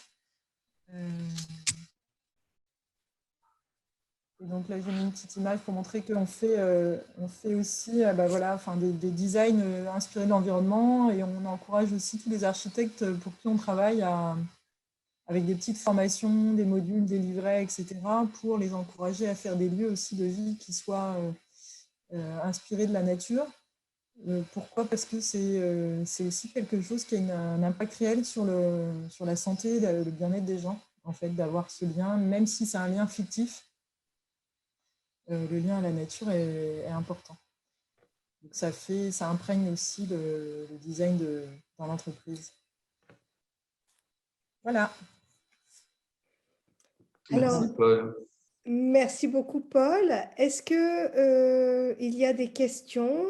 Et donc là, j'ai mis une petite image pour montrer qu'on fait, on fait aussi des designs inspirés de l'environnement et on encourage aussi tous les architectes pour qui on travaille avec des petites formations, des modules, des livrets, etc., pour les encourager à faire des lieux aussi de vie qui soient inspirés de la nature. Pourquoi? Parce que c'est aussi quelque chose qui a un impact réel sur la santé, le bien-être des gens, en fait, d'avoir ce lien, même si c'est un lien fictif. Le lien à la nature est important. Donc ça imprègne aussi le design dans l'entreprise. Voilà. Alors, merci, Paul. Merci beaucoup, Paul. Est-ce que il y a des questions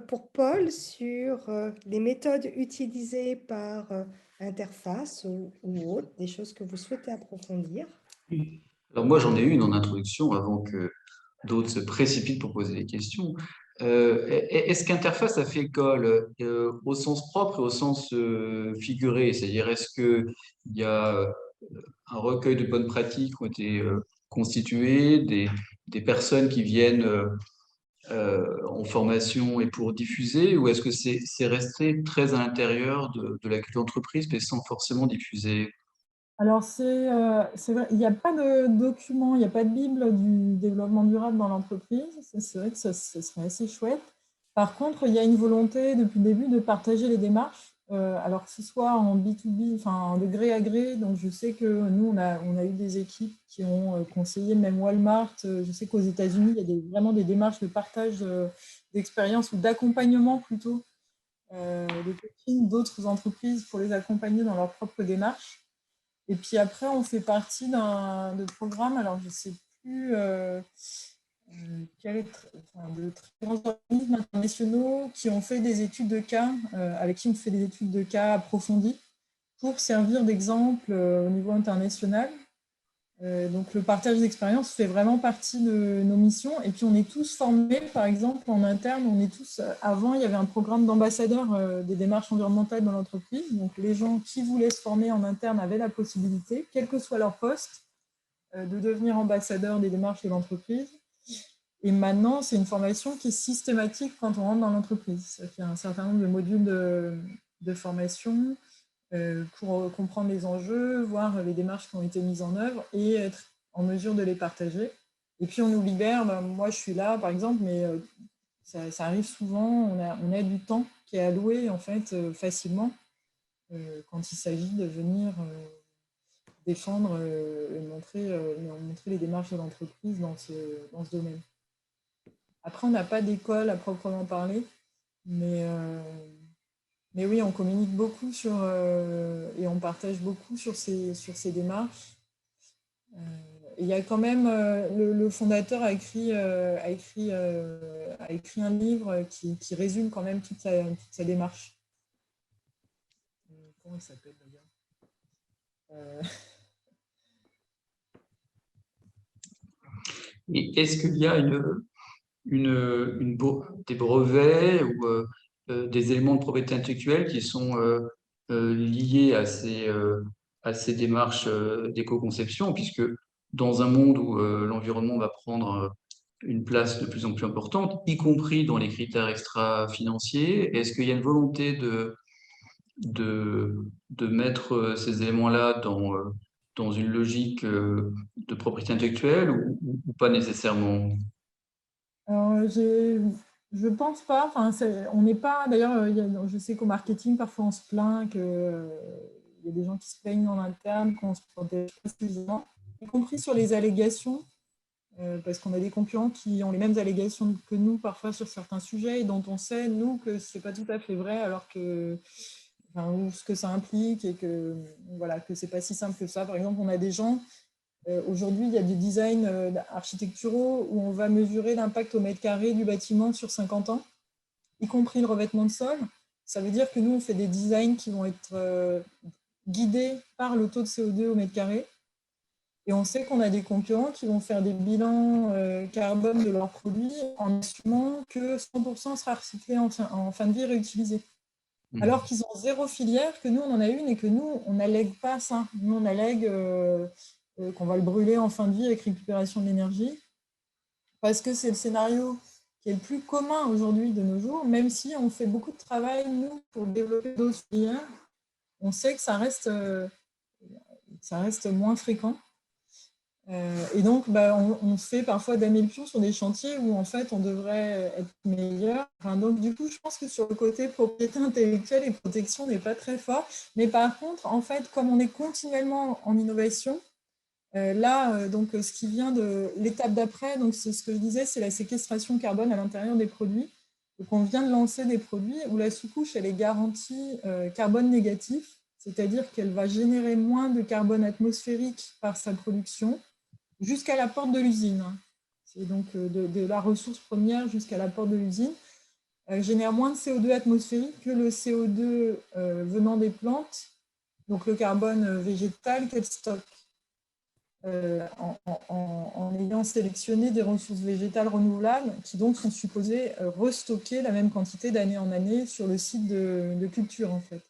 pour Paul sur les méthodes utilisées par Interface ou autres, des choses que vous souhaitez approfondir? Alors moi, j'en ai une en introduction avant que d'autres se précipitent pour poser des questions. Est-ce qu'Interface a fait école au sens propre et au sens figuré? C'est-à-dire, est-ce qu'il y a un recueil de bonnes pratiques qui ont été constituées, des personnes qui viennent en formation et pour diffuser, ou est-ce que c'est resté très à l'intérieur de la culture d'entreprise, mais sans forcément diffuser? Alors, c'est vrai, il n'y a pas de document, il n'y a pas de Bible du développement durable dans l'entreprise. C'est vrai que ce serait assez chouette. Par contre, il y a une volonté depuis le début de partager les démarches, alors que ce soit en B2B, enfin de gré à gré. Donc, je sais que nous, on a eu des équipes qui ont conseillé, même Walmart. Je sais qu'aux États-Unis, il y a vraiment des démarches de partage d'expérience ou d'accompagnement plutôt de coaching d'autres entreprises pour les accompagner dans leurs propres démarches. Et puis après, on fait partie de programmes, alors je ne sais plus de très grands organismes internationaux qui ont fait des études de cas, avec qui on fait des études de cas approfondies pour servir d'exemple au niveau international. Donc le partage d'expérience fait vraiment partie de nos missions. Et puis on est tous formés, par exemple, en interne, avant, il y avait un programme d'ambassadeurs des démarches environnementales dans l'entreprise. Donc les gens qui voulaient se former en interne avaient la possibilité, quel que soit leur poste, de devenir ambassadeur des démarches de l'entreprise. Et maintenant, c'est une formation qui est systématique quand on rentre dans l'entreprise. Ça fait un certain nombre de modules de formation pour comprendre les enjeux, voir les démarches qui ont été mises en œuvre et être en mesure de les partager. Et puis on nous libère, moi je suis là par exemple, mais ça arrive souvent, on a du temps qui est alloué en fait facilement quand il s'agit de venir défendre et montrer les démarches de l'entreprise dans ce domaine. Après, on n'a pas d'école à proprement parler, mais oui, on communique beaucoup et on partage beaucoup sur ces démarches. Il y a quand même, le fondateur a écrit un livre qui résume quand même toute sa démarche. Comment il s'appelle d'ailleurs Et est-ce qu'il y a des brevets ou des éléments de propriété intellectuelle qui sont liés à ces démarches d'éco-conception, puisque dans un monde où l'environnement va prendre une place de plus en plus importante, y compris dans les critères extra-financiers, est-ce qu'il y a une volonté de mettre ces éléments-là dans une logique de propriété intellectuelle ou pas nécessairement? Alors, je pense pas. Enfin, on n'est pas. D'ailleurs, je sais qu'au marketing, parfois, on se plaint que il y a des gens qui se plaignent en interne qu'on se protège pas suffisamment, y compris sur les allégations, parce qu'on a des concurrents qui ont les mêmes allégations que nous, parfois sur certains sujets, et dont on sait, nous, que c'est pas tout à fait vrai, alors que, enfin, ou ce que ça implique, et que, voilà, que c'est pas si simple que ça. Par exemple, on a des gens. Aujourd'hui, il y a des designs architecturaux où on va mesurer l'impact au mètre carré du bâtiment sur 50 ans, y compris le revêtement de sol. Ça veut dire que nous, on fait des designs qui vont être guidés par le taux de CO2 au mètre carré. Et on sait qu'on a des concurrents qui vont faire des bilans carbone de leurs produits en assumant que 100% sera recyclé en fin de vie réutilisé. Alors qu'ils ont zéro filière, que nous, on en a une et que nous, on n'allègue pas ça. Nous, on allègue qu'on va le brûler en fin de vie avec récupération de l'énergie, parce que c'est le scénario qui est le plus commun aujourd'hui de nos jours, même si on fait beaucoup de travail, nous, pour développer d'autres filières, on sait que ça reste moins fréquent. Et donc, on fait parfois damer le pion sur des chantiers où, en fait, on devrait être meilleur. Enfin, donc, du coup, je pense que sur le côté propriété intellectuelle et protection, n'est pas très fort. Mais par contre, en fait, comme on est continuellement en innovation, donc, ce qui vient de l'étape d'après, donc c'est ce que je disais, c'est la séquestration carbone à l'intérieur des produits. Donc, on vient de lancer des produits où la sous-couche, elle est garantie carbone négatif, c'est-à-dire qu'elle va générer moins de carbone atmosphérique par sa production jusqu'à la porte de l'usine. C'est donc de la ressource première jusqu'à la porte de l'usine. Elle génère moins de CO2 atmosphérique que le CO2 venant des plantes, donc le carbone végétal qu'elle stocke. En ayant sélectionné des ressources végétales renouvelables qui donc sont supposées restocker la même quantité d'année en année sur le site de culture en fait.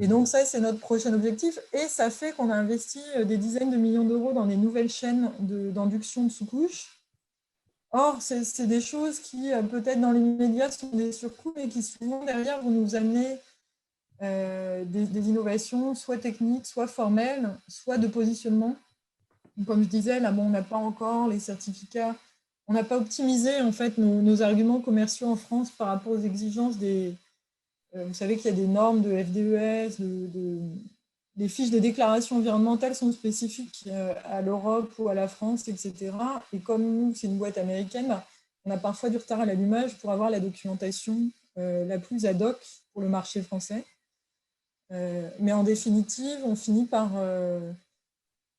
Et donc ça, c'est notre prochain objectif et ça fait qu'on a investi des dizaines de millions d'euros dans des nouvelles chaînes d'induction de sous-couches. Or, c'est des choses qui peut-être dans l'immédiat sont des surcoûts mais qui souvent derrière vont nous amener des innovations soit techniques, soit formelles, soit de positionnement. Comme je disais, là, on n'a pas encore les certificats. On n'a pas optimisé en fait nos arguments commerciaux en France par rapport aux exigences des. Vous savez qu'il y a des normes de FDES, les fiches de déclaration environnementale sont spécifiques à l'Europe ou à la France, etc. Et comme nous, c'est une boîte américaine, on a parfois du retard à l'allumage pour avoir la documentation la plus ad hoc pour le marché français. Mais en définitive, on finit par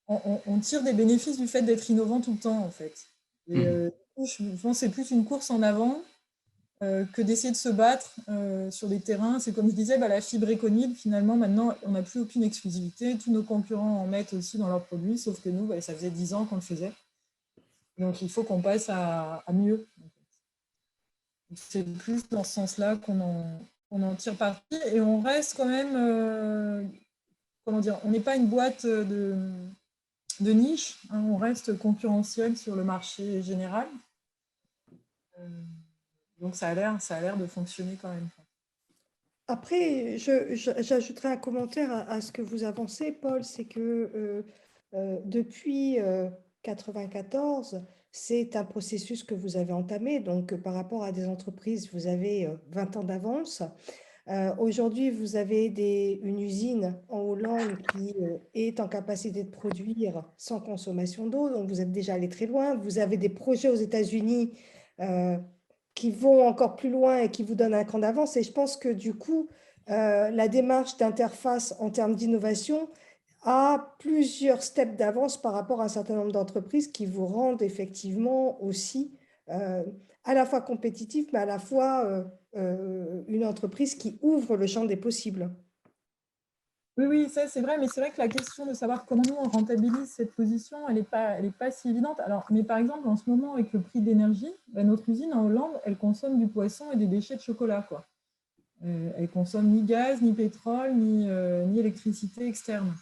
on tire des bénéfices du fait d'être innovant tout le temps, en fait. Et je pense que c'est plus une course en avant que d'essayer de se battre sur des terrains. C'est comme je disais, la fibre Econil, finalement, maintenant, on n'a plus aucune exclusivité. Tous nos concurrents en mettent aussi dans leurs produits, sauf que nous, ça faisait 10 ans qu'on le faisait. Donc, il faut qu'on passe à mieux. C'est plus dans ce sens-là qu'on en tire parti. Et on reste quand même, comment dire, on n'est pas une boîte de niche, hein, on reste concurrentiel sur le marché général. Donc ça a l'air de fonctionner quand même. Après, j'ajouterai un commentaire à ce que vous avancez, Paul, c'est que depuis 1994, c'est un processus que vous avez entamé. Donc, par rapport à des entreprises, vous avez 20 ans d'avance. Aujourd'hui, vous avez une usine en Hollande qui est en capacité de produire sans consommation d'eau. Donc, vous êtes déjà allé très loin. Vous avez des projets aux États-Unis qui vont encore plus loin et qui vous donnent un cran d'avance. Et je pense que du coup, la démarche d'interface en termes d'innovation a plusieurs steps d'avance par rapport à un certain nombre d'entreprises qui vous rendent effectivement aussi à la fois compétitif, mais à la fois une entreprise qui ouvre le champ des possibles. Oui, ça c'est vrai, mais c'est vrai que la question de savoir comment nous on rentabilise cette position, elle est pas si évidente. Alors, mais par exemple, en ce moment, avec le prix de l'énergie, notre usine en Hollande, elle consomme du poisson et des déchets de chocolat, quoi. Elle consomme ni gaz, ni pétrole, ni électricité externe.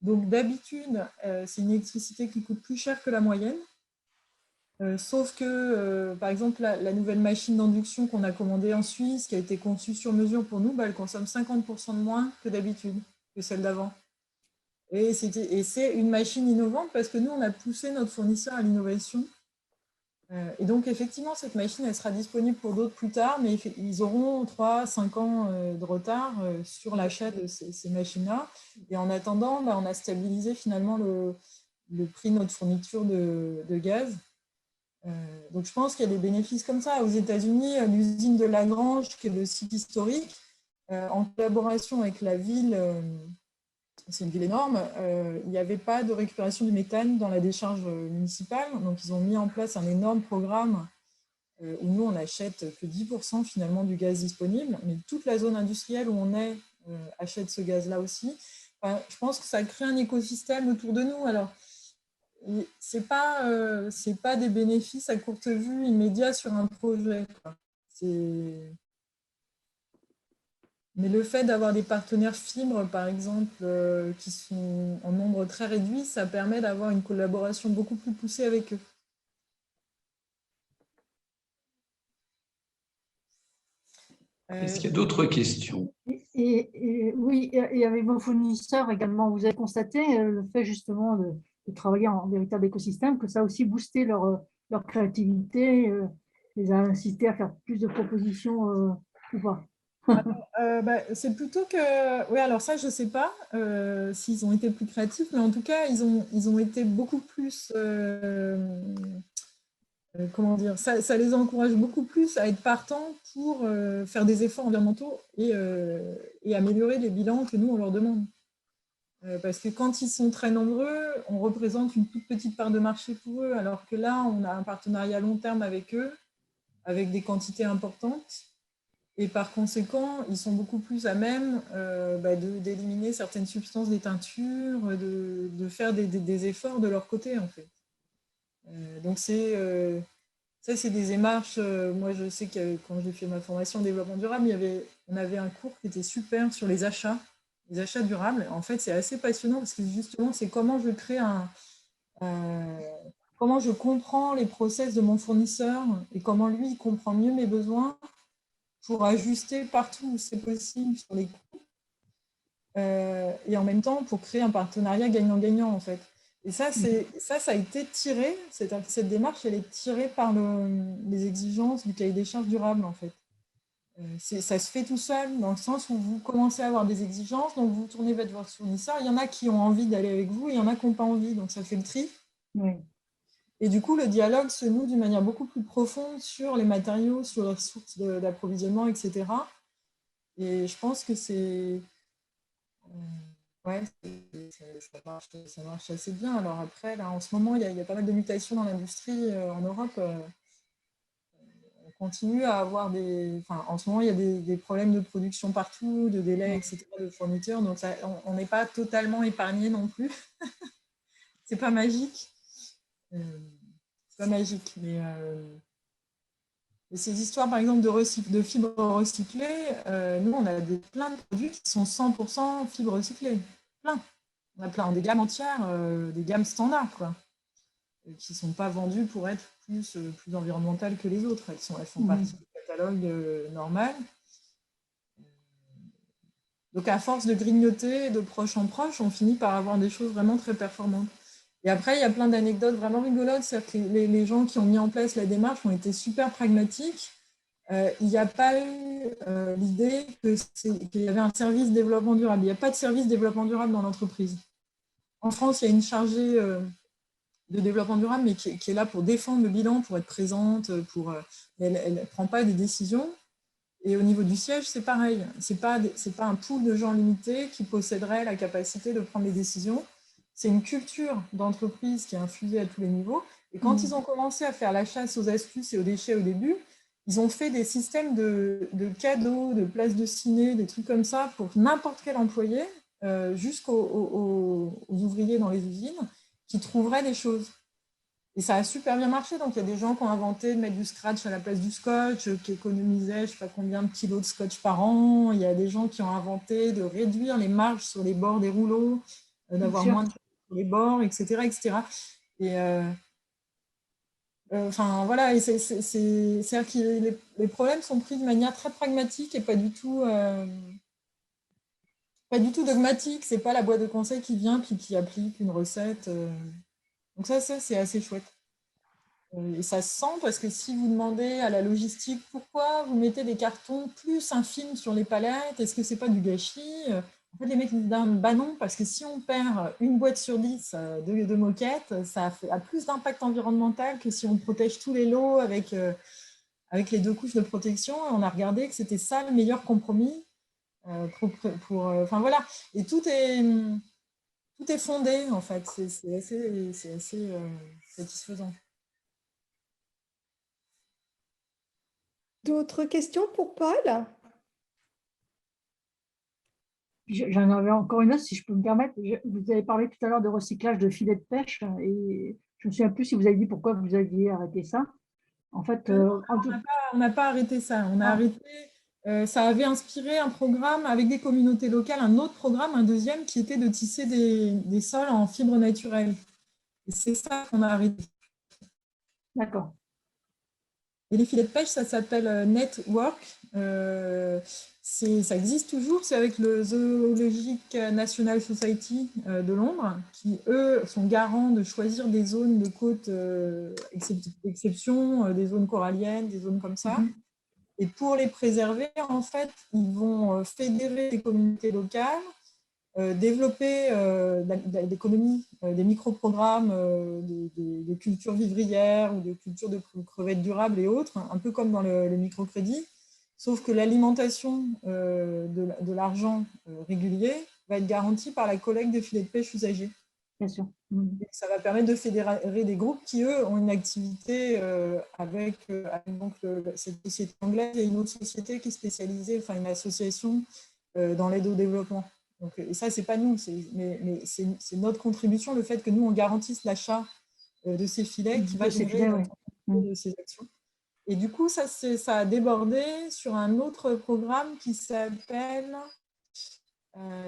Donc d'habitude, c'est une électricité qui coûte plus cher que la moyenne. Sauf que, par exemple, la nouvelle machine d'induction qu'on a commandée en Suisse, qui a été conçue sur mesure pour nous, bah, elle consomme 50% de moins que d'habitude, que celle d'avant. Et c'est une machine innovante parce que nous, on a poussé notre fournisseur à l'innovation. Et donc, effectivement, cette machine, elle sera disponible pour d'autres plus tard, mais ils auront 3-5 ans de retard sur l'achat de ces machines-là. Et en attendant, bah, on a stabilisé finalement le prix de notre fourniture de gaz. Donc, je pense qu'il y a des bénéfices comme ça. Aux États-Unis, l'usine de Lagrange, qui est le site historique, en collaboration avec la ville, c'est une ville énorme, il n'y avait pas de récupération du méthane dans la décharge municipale. Donc, ils ont mis en place un énorme programme où nous, on n'achète que 10% finalement du gaz disponible, mais toute la zone industrielle où on est achète ce gaz-là aussi. Enfin, je pense que ça crée un écosystème autour de nous. Alors, c'est pas des bénéfices à courte vue immédiats sur un projet, quoi. Mais le fait d'avoir des partenaires fibres, par exemple, qui sont en nombre très réduit, ça permet d'avoir une collaboration beaucoup plus poussée avec eux. Est-ce qu'il y a d'autres questions? Oui, et avec vos fournisseurs également, vous avez constaté le fait justement de travailler en véritable écosystème, que ça a aussi boosté leur créativité, les a incités à faire plus de propositions ou pas? C'est plutôt que... Oui, alors ça, je ne sais pas s'ils ont été plus créatifs, mais en tout cas, ils ont été beaucoup plus... comment dire, ça les encourage beaucoup plus à être partants pour faire des efforts environnementaux et améliorer les bilans que nous, on leur demande. Parce que quand ils sont très nombreux, on représente une toute petite part de marché pour eux, alors que là, on a un partenariat long terme avec eux, avec des quantités importantes. Et par conséquent, ils sont beaucoup plus à même d'éliminer certaines substances des teintures, de faire des efforts de leur côté, en fait. Donc, ça, c'est des démarches. Moi, je sais que quand j'ai fait ma formation en développement durable, on avait un cours qui était super sur les achats durables. En fait, c'est assez passionnant parce que justement, c'est comment je crée comment je comprends les process de mon fournisseur et comment lui, il comprend mieux mes besoins pour ajuster partout où c'est possible sur les coûts et en même temps pour créer un partenariat gagnant-gagnant, en fait. Et ça a été tiré, cette démarche, elle est tirée par les exigences du cahier des charges durable, en fait. Ça se fait tout seul, dans le sens où vous commencez à avoir des exigences, donc vous tournez vers votre fournisseur. Il y en a qui ont envie d'aller avec vous, il y en a qui n'ont pas envie, donc ça fait le tri. Oui. Et du coup, le dialogue se noue d'une manière beaucoup plus profonde sur les matériaux, sur les sources d'approvisionnement, etc. Et je pense que ouais, ça marche assez bien. Alors après, là, en ce moment, il y a pas mal de mutations dans l'industrie en Europe. On continue à avoir en ce moment, il y a des problèmes de production partout, de délais, etc., de fournitures. Donc, on n'est pas totalement épargné non plus. C'est pas magique. C'est pas magique. Mais ces histoires, par exemple, de fibres recyclées, nous, on a plein de produits qui sont 100% fibres recyclées. Plein. On a plein, des gammes entières, des gammes standards, quoi, qui ne sont pas vendues pour être plus environnementales que les autres. Elles font partie du catalogue normal. Donc, à force de grignoter de proche en proche, on finit par avoir des choses vraiment très performantes. Et après, il y a plein d'anecdotes vraiment rigolotes. C'est-à-dire que les gens qui ont mis en place la démarche ont été super pragmatiques. Il n'y a pas eu l'idée qu'il y avait un service développement durable. Il n'y a pas de service développement durable dans l'entreprise. En France, il y a une chargée de développement durable, mais qui est là pour défendre le bilan, pour être présente, elle ne prend pas des décisions. Et au niveau du siège, c'est pareil. Ce n'est pas un pool de gens limités qui posséderait la capacité de prendre des décisions. C'est une culture d'entreprise qui est infusée à tous les niveaux. Et quand ils ont commencé à faire la chasse aux astuces et aux déchets au début, ils ont fait des systèmes de cadeaux, de places de ciné, des trucs comme ça pour n'importe quel employé. aux ouvriers dans les usines qui trouveraient des choses. Et ça a super bien marché. Donc, il y a des gens qui ont inventé de mettre du scratch à la place du scotch, qui économisaient je ne sais pas combien de kilos de scotch par an. Il y a des gens qui ont inventé de réduire les marges sur les bords des rouleaux, d'avoir moins de choses sur les bords, etc. etc. Et enfin, voilà, c'est-à-dire que les problèmes sont pris de manière très pragmatique et pas du tout dogmatique. C'est pas la boîte de conseil qui vient puis qui applique une recette. Donc ça c'est assez chouette. Et ça se sent parce que si vous demandez à la logistique pourquoi vous mettez des cartons plus infimes sur les palettes, est-ce que c'est pas du gâchis? En fait, les mecs disent bah non, parce que si on perd une boîte sur 10 de moquettes, ça a plus d'impact environnemental que si on protège tous les lots avec les 2 couches de protection. Et on a regardé que c'était ça le meilleur compromis enfin voilà. Et tout est fondé en fait. C'est assez satisfaisant. D'autres questions pour Paul? J'en avais encore une autre, si je peux me permettre. Vous avez parlé tout à l'heure de recyclage de filets de pêche et je ne me souviens plus si vous avez dit pourquoi vous aviez arrêté ça. En fait, on n'a pas arrêté ça. On a arrêté. Ça avait inspiré un programme avec des communautés locales, un autre programme, un deuxième, qui était de tisser des sols en fibres naturelles. Et c'est ça qu'on a arrêté. D'accord. Et les filets de pêche, ça s'appelle Network. Ça existe toujours. C'est avec le Zoologic National Society de Londres, qui, eux, sont garants de choisir des zones de côte exception, des zones coralliennes, des zones comme ça. Et pour les préserver, en fait, ils vont fédérer des communautés locales, développer l'économie, des micro-programmes de culture vivrière ou de culture de crevettes durables et autres, un peu comme dans le microcrédit, sauf que l'alimentation de l'argent régulier va être garantie par la collecte de filets de pêche usagés. Bien sûr. Et ça va permettre de fédérer des groupes qui, eux, ont une activité avec donc cette société anglaise et une autre société qui est spécialisée, enfin une association dans l'aide au développement. Donc, et ça, c'est pas nous, mais c'est notre contribution, le fait que nous, on garantisse l'achat de ces filets qui va générer de ces actions. Et du coup, ça a débordé sur un autre programme qui s'appelle,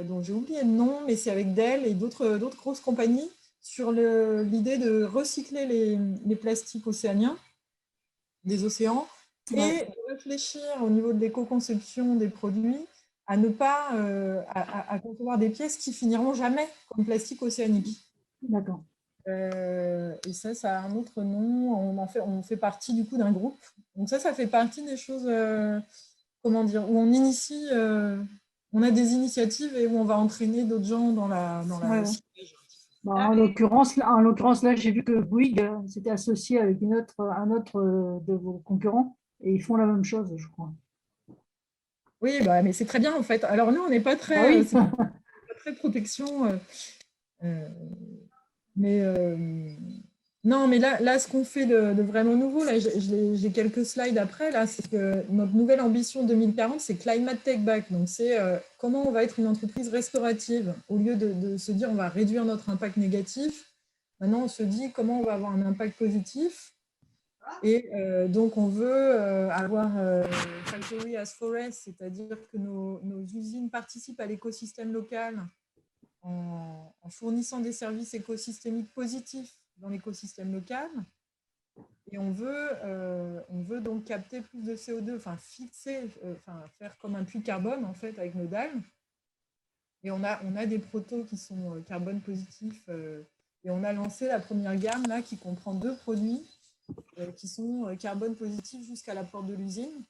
dont j'ai oublié le nom, mais c'est avec Dell et d'autres grosses compagnies, sur l'idée de recycler les plastiques océaniens, des océans, et de réfléchir au niveau de l'éco-conception des produits à ne pas à concevoir des pièces qui finiront jamais comme plastique océanique. D'accord. Et ça a un autre nom. On fait partie du coup d'un groupe. Donc ça fait partie des choses, comment dire, où on initie, on a des initiatives et où on va entraîner d'autres gens dans la. En l'occurrence, là, j'ai vu que Bouygues s'était associé avec un autre de vos concurrents et ils font la même chose, je crois. Oui, mais c'est très bien en fait. Alors nous, on n'est pas très, pas très protection, mais non, mais là, ce qu'on fait de vraiment nouveau, là, j'ai quelques slides après, là, c'est que notre nouvelle ambition 2040, c'est Climate Take Back. Donc, c'est comment on va être une entreprise restaurative. Au lieu de se dire on va réduire notre impact négatif, maintenant, on se dit comment on va avoir un impact positif. Et donc, on veut avoir Factory as Forest, c'est-à-dire que nos usines participent à l'écosystème local en fournissant des services écosystémiques positifs dans l'écosystème local. Et on veut donc capter plus de CO2, enfin faire comme un puits carbone en fait avec nos dalles. Et on a des protos qui sont carbone positifs. Et on a lancé la première gamme là qui comprend 2 produits qui sont carbone positifs jusqu'à la porte de l'usine.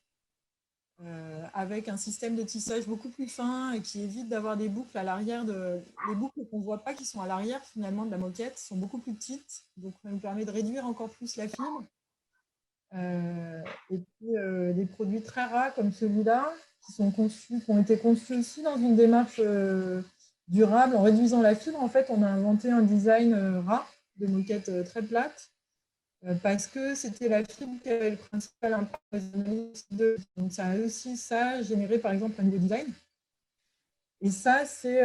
Avec un système de tissage beaucoup plus fin et qui évite d'avoir des boucles à l'arrière. Les boucles qu'on ne voit pas, qui sont à l'arrière finalement de la moquette, sont beaucoup plus petites. Donc, ça nous permet de réduire encore plus la fibre. Et puis, des produits très rares comme celui-là, qui ont été conçus aussi dans une démarche durable. En réduisant la fibre, en fait, on a inventé un design ras de moquette très plate. Parce que c'était la fibre qui avait le principal impact. Donc, ça a aussi généré, par exemple, un nouveau design. Et ça, c'est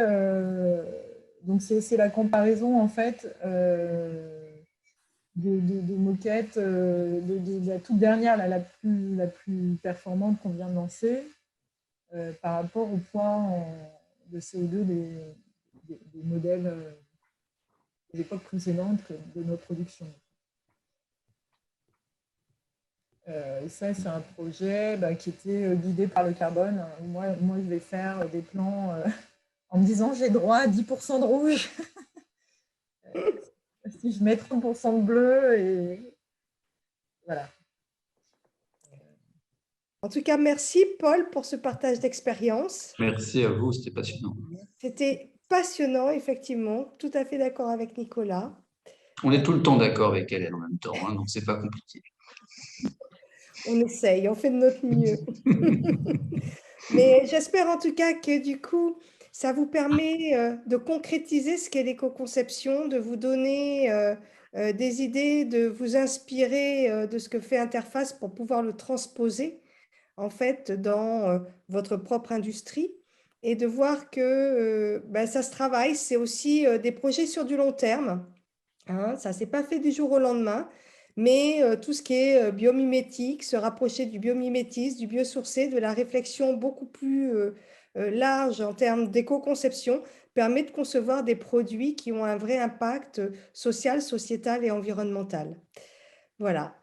la comparaison, en fait, de moquettes, de la toute dernière, là, la plus performante qu'on vient de lancer, par rapport au poids de CO2 des modèles de l'époque précédente de notre production. Et ça, c'est un projet qui était guidé par le carbone. Moi, je vais faire des plans en me disant j'ai droit à 10% de rouge. Si je mets 30% de bleu, et voilà. En tout cas, merci Paul pour ce partage d'expérience. Merci à vous, c'était passionnant. C'était passionnant, effectivement. Tout à fait d'accord avec Nicolas. On est tout le temps d'accord avec elle en même temps, hein, donc c'est pas compliqué. On essaye, on fait de notre mieux. Mais j'espère en tout cas que du coup, ça vous permet de concrétiser ce qu'est l'éco-conception, de vous donner des idées, de vous inspirer de ce que fait Interface pour pouvoir le transposer en fait dans votre propre industrie et de voir que ça se travaille. C'est aussi des projets sur du long terme. Hein, ça ne s'est pas fait du jour au lendemain, mais tout ce qui est biomimétique, se rapprocher du biomimétisme, du biosourcé, de la réflexion beaucoup plus large en termes d'éco-conception, permet de concevoir des produits qui ont un vrai impact social, sociétal et environnemental. Voilà.